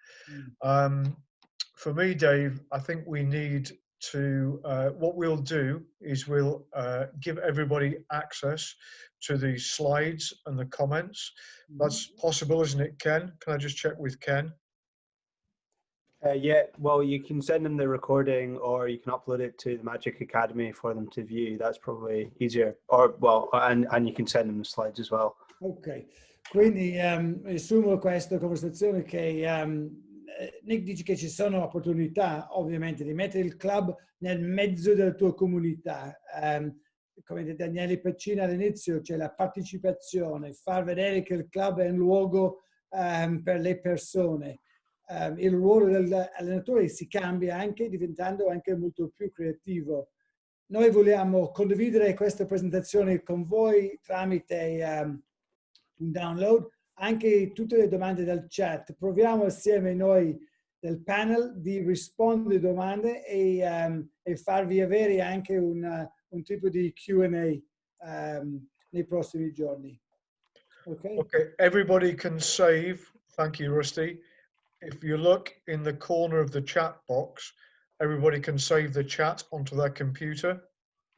For me, Dave, I think we need to, what we'll do is we'll give everybody access to the slides and the comments. That's possible, isn't it, Ken? Can I just check with Ken? Yeah, well, you can send them the recording, or you can upload it to the Magic Academy for them to view. That's probably easier. Or, well, and you can send them the slides as well. Ok, quindi riassumo questa conversazione che Nick dice che ci sono opportunità ovviamente di mettere il club nel mezzo della tua comunità. Come detto Daniele Pacini all'inizio, c'è la partecipazione, far vedere che il club è un luogo per le persone. Il ruolo dell'allenatore si cambia anche diventando anche molto più creativo. Noi vogliamo condividere questa presentazione con voi tramite un download, anche tutte le domande del chat. Proviamo assieme noi del panel di rispondere alle domande e farvi avere anche un tipo di Q&A nei prossimi giorni. Okay? Okay, everybody can save. Thank you, Rusty. If you look in the corner of the chat box, everybody can save the chat onto their computer.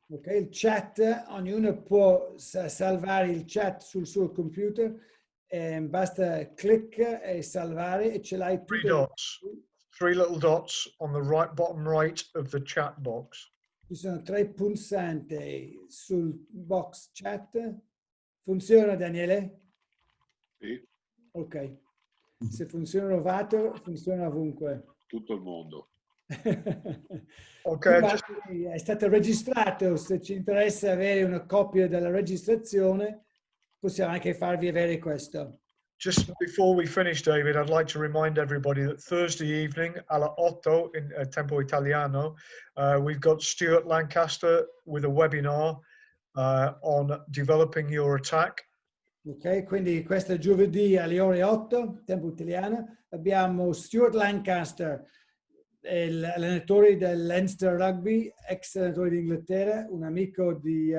Ok, il chat, ognuno può salvare il chat sul suo computer, basta clic e salvare e ce l'hai Three dots, three little dots on the right, bottom right of the chat box. Ci sono 3 pulsanti sul box chat. Funziona, Daniele? Sì. Ok. Se funziona Novato, funziona ovunque. Tutto il mondo. Okay, È stato registrato. Se ci interessa avere una copia della registrazione, possiamo anche farvi avere questo. Just before we finish, David, I'd like to remind everybody that Thursday evening, alla 8 in tempo italiano, we've got Stuart Lancaster with a webinar on developing your attack. Ok, quindi questo giovedì alle ore 8, tempo italiano, abbiamo Stuart Lancaster, l'allenatore del Leinster Rugby, ex allenatore d'Inghilterra, un amico di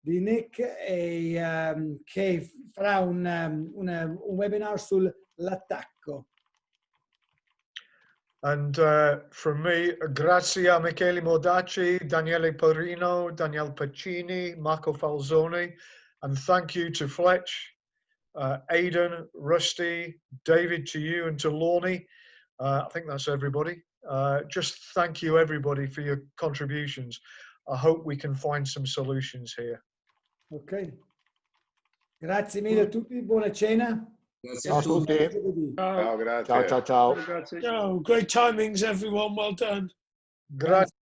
Nick, e che farà un webinar sull'attacco. And from me, grazie a Michele Modacci, Daniele Perino, Daniele Pacini, Marco Falzoni, and thank you to Fletch, Aiden, Rusty, David, to you, and to Lorne. I think that's everybody. Just thank you, everybody, for your contributions. I hope we can find some solutions here. Ok. Grazie mille a tutti, buona cena. Ciao a tutti. Ciao, grazie. Ciao, ciao, ciao. Grazie. Oh, great timings, everyone. Well done. Grazie.